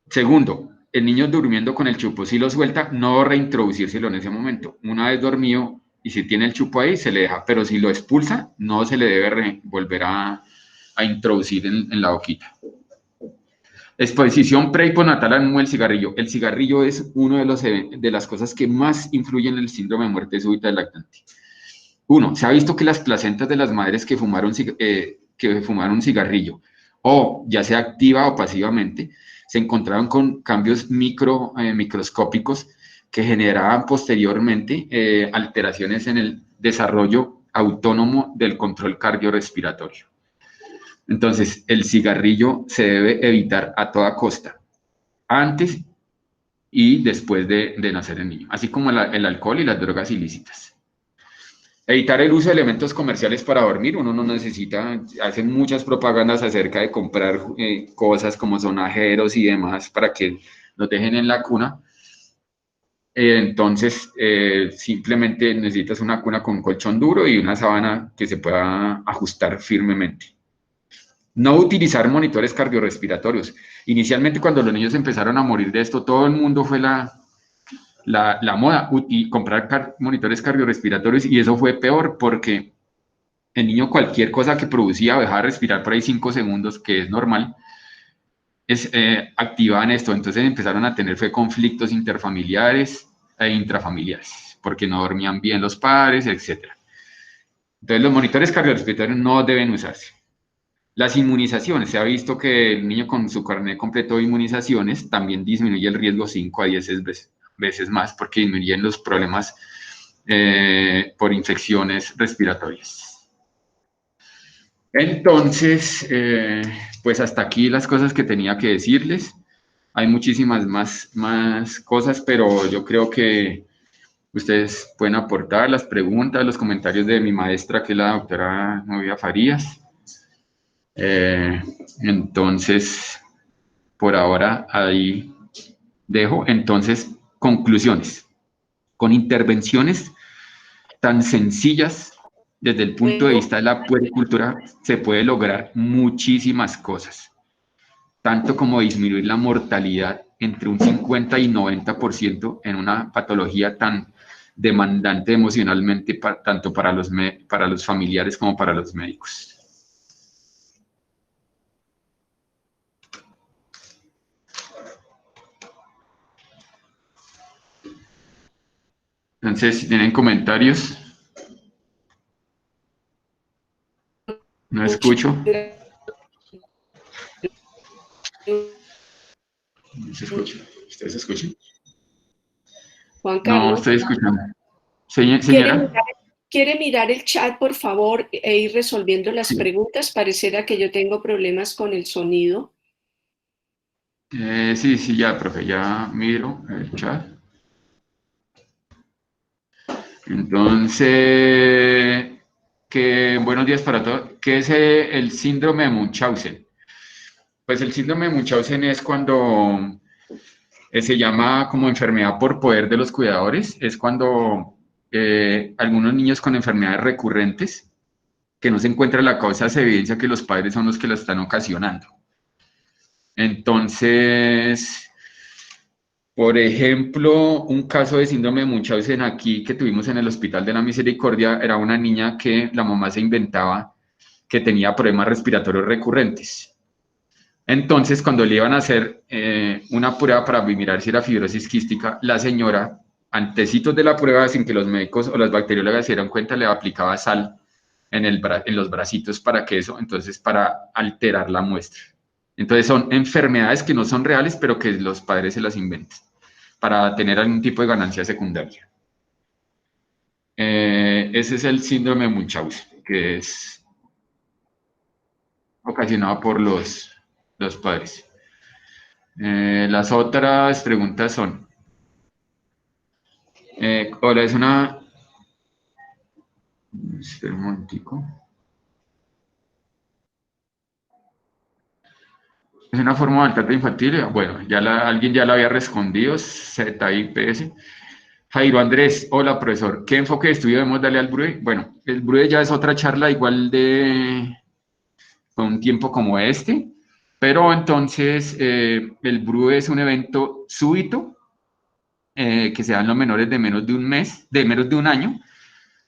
Segundo, el niño durmiendo con el chupo, si lo suelta, no reintroducírselo en ese momento. Una vez dormido y si tiene el chupo ahí, se le deja, pero si lo expulsa, no se le debe volver a introducir en la boquita. Exposición pre y postnatal al humo del cigarrillo. El cigarrillo es uno de las cosas que más influyen en el síndrome de muerte súbita del lactante. Uno, se ha visto que las placentas de las madres que fumaron cigarrillo, o ya sea activa o pasivamente, se encontraron con cambios microscópicos que generaban posteriormente alteraciones en el desarrollo autónomo del control cardiorrespiratorio. Entonces, el cigarrillo se debe evitar a toda costa, antes y después de nacer el niño, así como el alcohol y las drogas ilícitas. Evitar el uso de elementos comerciales para dormir. Uno no necesita, hacen muchas propagandas acerca de comprar cosas como sonajeros y demás para que lo dejen en la cuna. Entonces, simplemente necesitas una cuna con un colchón duro y una sábana que se pueda ajustar firmemente. No utilizar monitores cardiorrespiratorios. Inicialmente, cuando los niños empezaron a morir de esto, todo el mundo fue la moda y comprar monitores cardiorrespiratorios, y eso fue peor porque el niño cualquier cosa que producía o dejaba de respirar por ahí 5 segundos, que es normal, activaban esto. Entonces empezaron a tener conflictos interfamiliares e intrafamiliares, porque no dormían bien los padres, etc. Entonces los monitores cardiorrespiratorios no deben usarse. Las inmunizaciones, se ha visto que el niño con su carnet completo de inmunizaciones también disminuye el riesgo 5 a 10 veces más, porque disminuyen los problemas por infecciones respiratorias. Entonces, pues hasta aquí las cosas que tenía que decirles. Hay muchísimas más cosas, pero yo creo que ustedes pueden aportar las preguntas, los comentarios de mi maestra, que es la doctora Novia Farías. Entonces, por ahora ahí dejo. Entonces, conclusiones. Con intervenciones tan sencillas desde el punto de Bueno, vista de la puericultura se puede lograr muchísimas cosas, tanto como disminuir la mortalidad entre un 50 y 90% en una patología tan demandante emocionalmente, tanto para los familiares como para los médicos. Entonces, si tienen comentarios, no escucho. No se escucha. ¿Ustedes escuchan? Juan No, Carlos, estoy escuchando. ¿quiere Señora. mirar, quiere mirar el chat, por favor, e ir resolviendo las Sí. preguntas? Pareciera que yo tengo problemas con el sonido. Sí, ya, profe, ya miro el chat. Entonces, buenos días para todos. ¿Qué es el síndrome de Munchausen? Pues el síndrome de Munchausen es cuando se llama como enfermedad por poder de los cuidadores. Es cuando algunos niños con enfermedades recurrentes, que no se encuentra la causa, se evidencia que los padres son los que la están ocasionando. Entonces, por ejemplo, un caso de síndrome de Munchausen aquí que tuvimos en el Hospital de la Misericordia era una niña que la mamá se inventaba que tenía problemas respiratorios recurrentes. Entonces, cuando le iban a hacer una prueba para mirar si era fibrosis quística, la señora, antecitos de la prueba, sin que los médicos o las bacteriólogas se dieran cuenta, le aplicaba sal en los bracitos para que eso, entonces para alterar la muestra. Entonces son enfermedades que no son reales, pero que los padres se las inventan para tener algún tipo de ganancia secundaria. Ese es el síndrome de Munchausen, que es ocasionado por los padres. Las otras preguntas son, hola, es una... Espera un momentico. Es una forma de maltrato infantil. Bueno, alguien ya la había respondido, ZIPS. Jairo Andrés, hola profesor, ¿qué enfoque de estudio debemos darle al BRUE? Bueno, el BRUE ya es otra charla igual de con un tiempo como este, pero entonces el BRUE es un evento súbito que se da en los menores de menos de un mes, de menos de un año,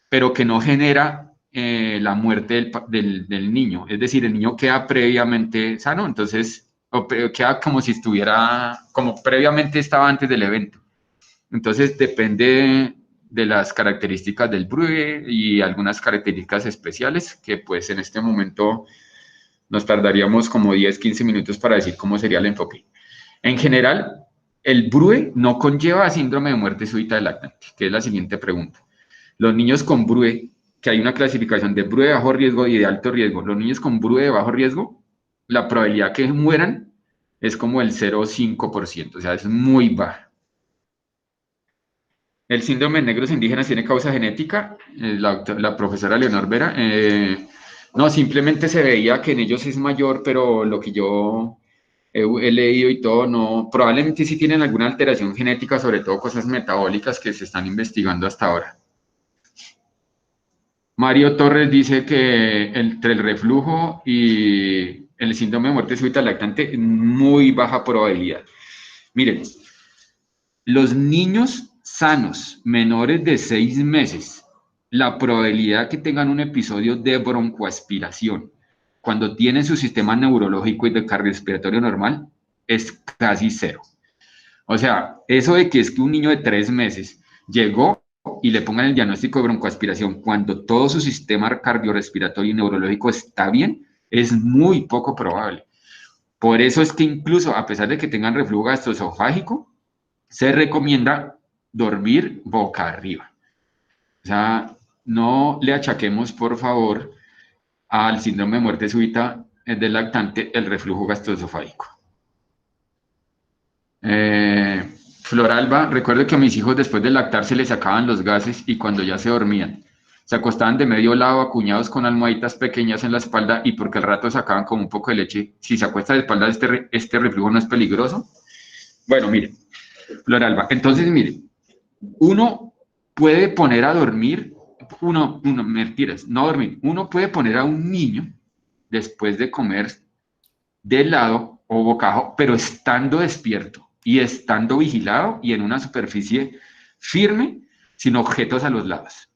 pero que no genera la muerte del niño. Es decir, el niño queda previamente sano, entonces queda como si estuviera, como previamente estaba antes del evento. Entonces depende de las características del BRUE y algunas características especiales que pues en este momento nos tardaríamos como 10, 15 minutos para decir cómo sería el enfoque. En general, el BRUE no conlleva síndrome de muerte súbita del lactante, que es la siguiente pregunta. Los niños con BRUE, que hay una clasificación de BRUE de bajo riesgo y de alto riesgo, los niños con BRUE de bajo riesgo, la probabilidad que mueran es como el 0,5%, o sea, es muy baja. El síndrome de negros indígenas tiene causa genética, la profesora Leonor Vera. No, simplemente se veía que en ellos es mayor, pero lo que yo he leído y todo, no, probablemente sí tienen alguna alteración genética, sobre todo cosas metabólicas que se están investigando hasta ahora. Mario Torres dice que entre el reflujo y el síndrome de muerte súbita lactante, muy baja probabilidad. Miren, los niños sanos menores de 6 meses, la probabilidad que tengan un episodio de broncoaspiración cuando tienen su sistema neurológico y de cardiorrespiratorio normal es casi cero. O sea, eso de que es que un niño de 3 meses llegó y le pongan el diagnóstico de broncoaspiración cuando todo su sistema cardiorrespiratorio y neurológico está bien, es muy poco probable. Por eso es que incluso a pesar de que tengan reflujo gastroesofágico, se recomienda dormir boca arriba. O sea, no le achaquemos, por favor, al síndrome de muerte súbita del lactante el reflujo gastroesofágico. Floralba, recuerdo que a mis hijos después de lactar se les sacaban los gases y cuando ya se dormían, se acostaban de medio lado acuñados con almohaditas pequeñas en la espalda y porque al rato sacaban como un poco de leche. Si se acuesta de espalda, este reflujo no es peligroso. Bueno, mire, Floralba, entonces mire, uno puede poner a dormir, mentiras, no dormir, uno puede poner a un niño después de comer de lado o boca abajo, pero estando despierto y estando vigilado y en una superficie firme, sin objetos a los lados.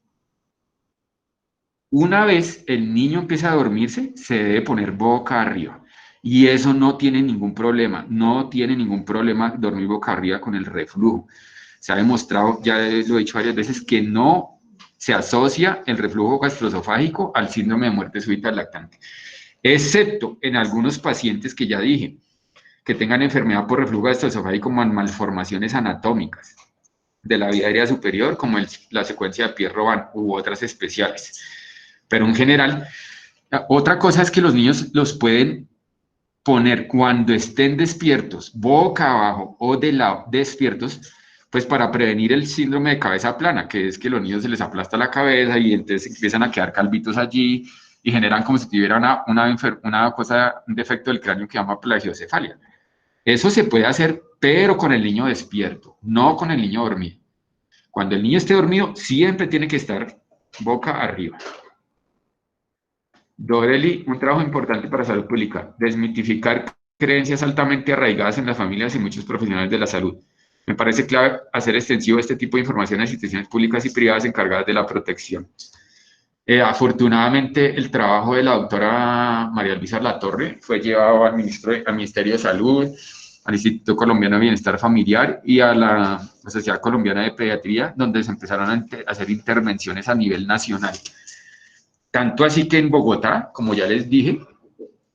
Una vez el niño empieza a dormirse, se debe poner boca arriba. Y eso no tiene ningún problema, no tiene ningún problema dormir boca arriba con el reflujo. Se ha demostrado, ya lo he dicho varias veces, que no se asocia el reflujo gastroesofágico al síndrome de muerte súbita del lactante, excepto en algunos pacientes que ya dije, que tengan enfermedad por reflujo gastroesofágico como malformaciones anatómicas de la vía aérea superior, como la secuencia de Pierre-Robin u otras especiales. Pero en general, otra cosa es que los niños los pueden poner cuando estén despiertos, boca abajo o de lado, despiertos, pues para prevenir el síndrome de cabeza plana, que es que los niños se les aplasta la cabeza y entonces empiezan a quedar calvitos allí y generan como si tuvieran una cosa, un defecto del cráneo que se llama plagiocefalia. Eso se puede hacer, pero con el niño despierto, no con el niño dormido. Cuando el niño esté dormido, siempre tiene que estar boca arriba. Doreli, un trabajo importante para salud pública, desmitificar creencias altamente arraigadas en las familias y muchos profesionales de la salud. Me parece clave hacer extensivo este tipo de información a instituciones públicas y privadas encargadas de la protección. Afortunadamente, el trabajo de la doctora María Luisa Latorre fue llevado al Ministerio de Salud, al Instituto Colombiano de Bienestar Familiar y a la Sociedad Colombiana de Pediatría, donde se empezaron a hacer intervenciones a nivel nacional. Tanto así que en Bogotá, como ya les dije,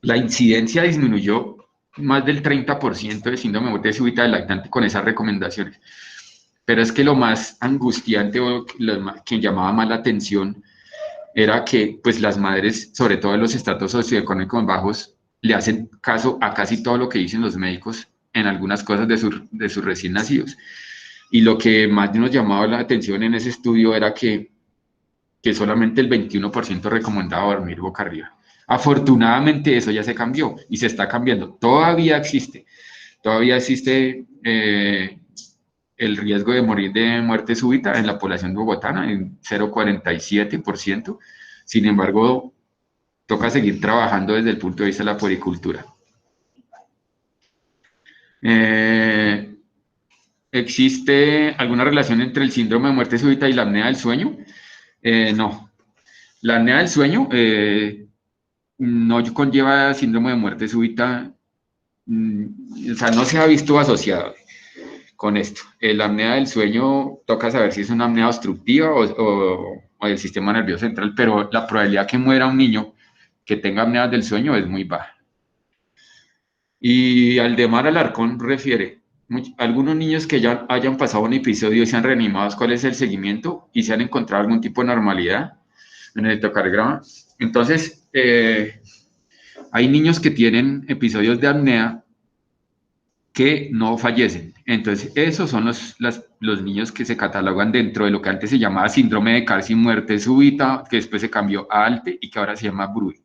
la incidencia disminuyó más del 30% de síndrome de muerte súbita del lactante con esas recomendaciones. Pero es que lo más angustiante o que llamaba más la atención era que pues las madres, sobre todo en los estratos socioeconómicos bajos, le hacen caso a casi todo lo que dicen los médicos en algunas cosas de sus recién nacidos. Y lo que más nos llamaba la atención en ese estudio era que solamente el 21% recomendaba dormir boca arriba. Afortunadamente eso ya se cambió y se está cambiando. Todavía existe el riesgo de morir de muerte súbita en la población bogotana en 0,47%. Sin embargo, toca seguir trabajando desde el punto de vista de la puericultura. ¿Existe alguna relación entre el síndrome de muerte súbita y la apnea del sueño? No. La apnea del sueño no conlleva síndrome de muerte súbita, o sea, no se ha visto asociado con esto. La apnea del sueño toca saber si es una apnea obstructiva o del sistema nervioso central, pero la probabilidad que muera un niño que tenga apnea del sueño es muy baja. Y Aldemar Alarcón refiere, algunos niños que ya hayan pasado un episodio y sean reanimados, ¿cuál es el seguimiento? ¿Y se han encontrado algún tipo de normalidad en el electrocardiograma? Entonces, hay niños que tienen episodios de apnea que no fallecen. Entonces, esos son los niños que se catalogan dentro de lo que antes se llamaba síndrome de Carci, muerte súbita, que después se cambió a ALTE y que ahora se llama BRUE.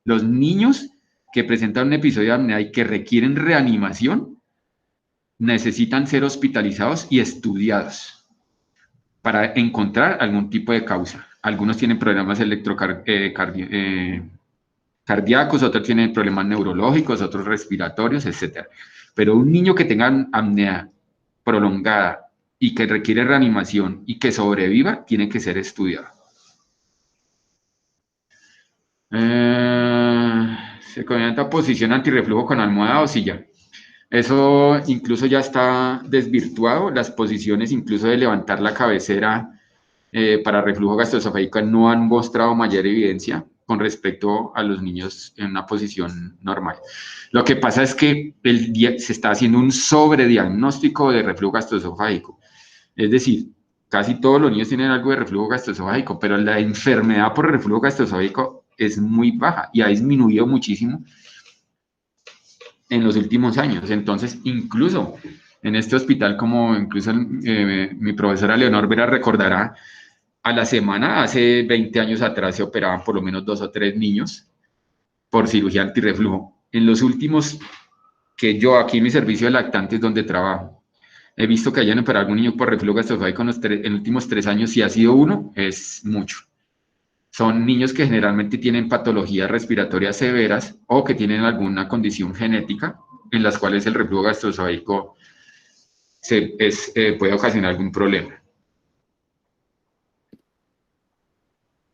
Los niños que presentan un episodio de apnea y que requieren reanimación necesitan ser hospitalizados y estudiados para encontrar algún tipo de causa. Algunos tienen problemas cardíacos, otros tienen problemas neurológicos, otros respiratorios, etc. Pero un niño que tenga apnea prolongada y que requiere reanimación y que sobreviva, tiene que ser estudiado. ¿Se comenta posición antirreflujo con almohada o silla? Eso incluso ya está desvirtuado. Las posiciones incluso de levantar la cabecera para reflujo gastroesofágico no han mostrado mayor evidencia con respecto a los niños en una posición normal. Lo que pasa es que se está haciendo un sobrediagnóstico de reflujo gastroesofágico. Es decir, casi todos los niños tienen algo de reflujo gastroesofágico, pero la enfermedad por reflujo gastroesofágico es muy baja y ha disminuido muchísimo en los últimos años. Entonces, incluso en este hospital, como incluso mi profesora Leonor Vera recordará, a la semana, hace 20 años atrás, se operaban por lo menos 2 o 3 niños por cirugía antirreflujo. En los últimos, que yo aquí en mi servicio de lactantes donde trabajo, he visto que hayan operado algún niño por reflujo gastroesofágico en los últimos 3 años. Si ha sido uno, es mucho. Son niños que generalmente tienen patologías respiratorias severas o que tienen alguna condición genética en las cuales el reflujo gastroesofágico puede ocasionar algún problema.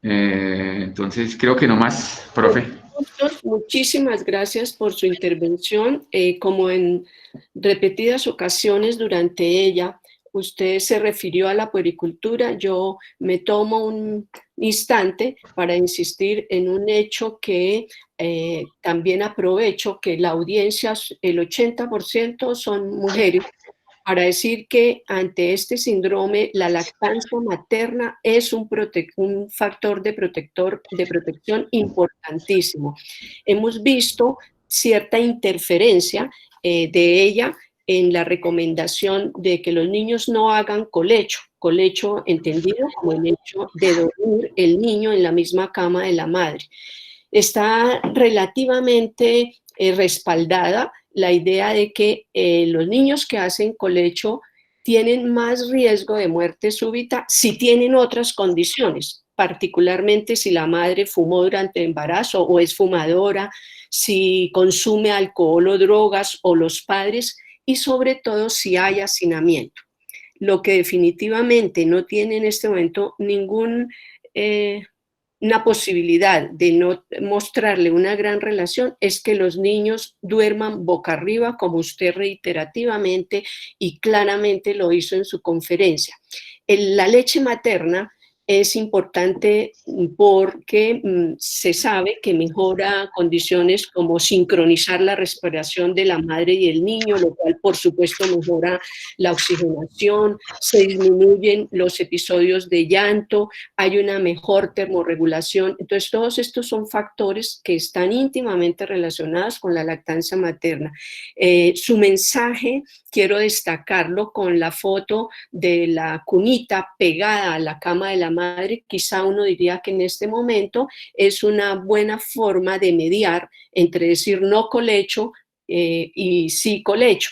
Entonces, creo que no más, profe. Muchísimas gracias por su intervención. Como en repetidas ocasiones durante ella, usted se refirió a la puericultura. Yo me tomo un instante para insistir en un hecho que también aprovecho, que la audiencia, el 80% son mujeres, para decir que ante este síndrome la lactancia materna es un factor de protección importantísimo. Hemos visto cierta interferencia de ella en la recomendación de que los niños no hagan colecho entendido como el hecho de dormir el niño en la misma cama de la madre. Está relativamente respaldada la idea de que los niños que hacen colecho tienen más riesgo de muerte súbita si tienen otras condiciones, particularmente si la madre fumó durante el embarazo o es fumadora, si consume alcohol o drogas o los padres, y sobre todo si hay hacinamiento. Lo que definitivamente no tiene en este momento una posibilidad de no mostrarle una gran relación es que los niños duerman boca arriba, como usted reiterativamente y claramente lo hizo en su conferencia. La leche materna es importante porque se sabe que mejora condiciones como sincronizar la respiración de la madre y el niño, lo cual por supuesto mejora la oxigenación, se disminuyen los episodios de llanto, hay una mejor termorregulación. Entonces todos estos son factores que están íntimamente relacionados con la lactancia materna. Su mensaje, quiero destacarlo con la foto de la cunita pegada a la cama de la madre, madre, quizá uno diría que en este momento es una buena forma de mediar entre decir no colecho y sí colecho.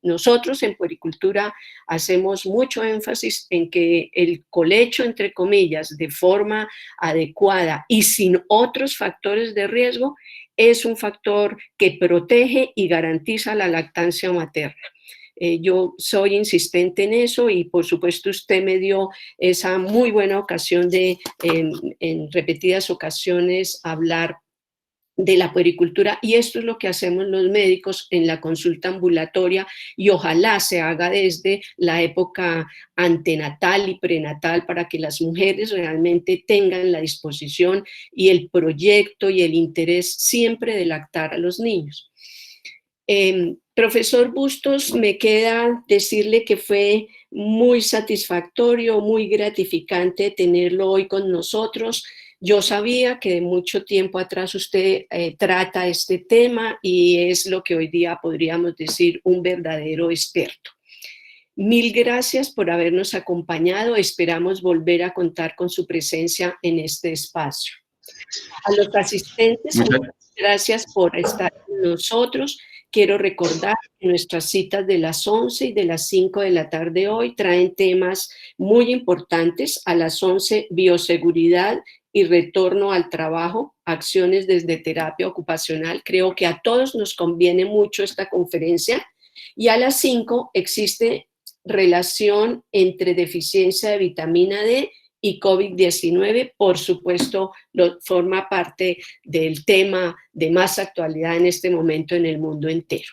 Nosotros en puericultura hacemos mucho énfasis en que el colecho, entre comillas, de forma adecuada y sin otros factores de riesgo, es un factor que protege y garantiza la lactancia materna. Yo soy insistente en eso y por supuesto usted me dio esa muy buena ocasión de en repetidas ocasiones hablar de la puericultura, y esto es lo que hacemos los médicos en la consulta ambulatoria, y ojalá se haga desde la época antenatal y prenatal para que las mujeres realmente tengan la disposición y el proyecto y el interés siempre de lactar a los niños. Profesor Bustos, me queda decirle que fue muy satisfactorio, muy gratificante tenerlo hoy con nosotros. Yo sabía que de mucho tiempo atrás usted trata este tema y es lo que hoy día podríamos decir un verdadero experto. Mil gracias por habernos acompañado. Esperamos volver a contar con su presencia en este espacio. A los asistentes, gracias por estar con nosotros. Quiero recordar que nuestras citas de las 11 y de las 5 de la tarde hoy traen temas muy importantes. A las 11, bioseguridad y retorno al trabajo, acciones desde terapia ocupacional. Creo que a todos nos conviene mucho esta conferencia. Y a las 5 existe relación entre deficiencia de vitamina D y COVID-19, por supuesto, forma parte del tema de más actualidad en este momento en el mundo entero.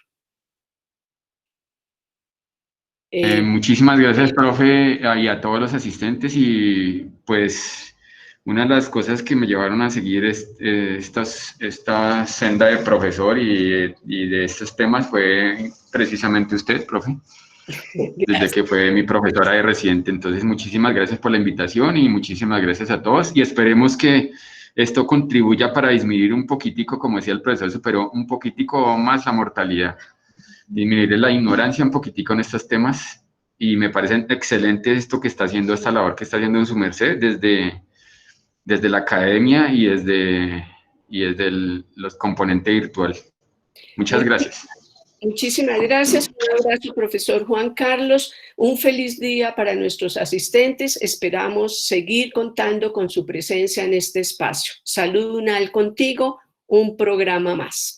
Muchísimas gracias, profe, y a todos los asistentes. Y pues una de las cosas que me llevaron a seguir esta senda de profesor y de estos temas fue precisamente usted, profe. Desde que fue mi profesora de residente. Entonces, muchísimas gracias por la invitación y muchísimas gracias a todos, y esperemos que esto contribuya para disminuir un poquitico, como decía el profesor, superó un poquitico más la mortalidad, disminuir la ignorancia un poquitico en estos temas, y me parece excelente esto que está haciendo, esta labor que está haciendo en su merced desde la academia y desde los componentes virtual. Muchas gracias. Muchísimas gracias. Un abrazo, profesor Juan Carlos. Un feliz día para nuestros asistentes. Esperamos seguir contando con su presencia en este espacio. Salud UNAL contigo, un programa más.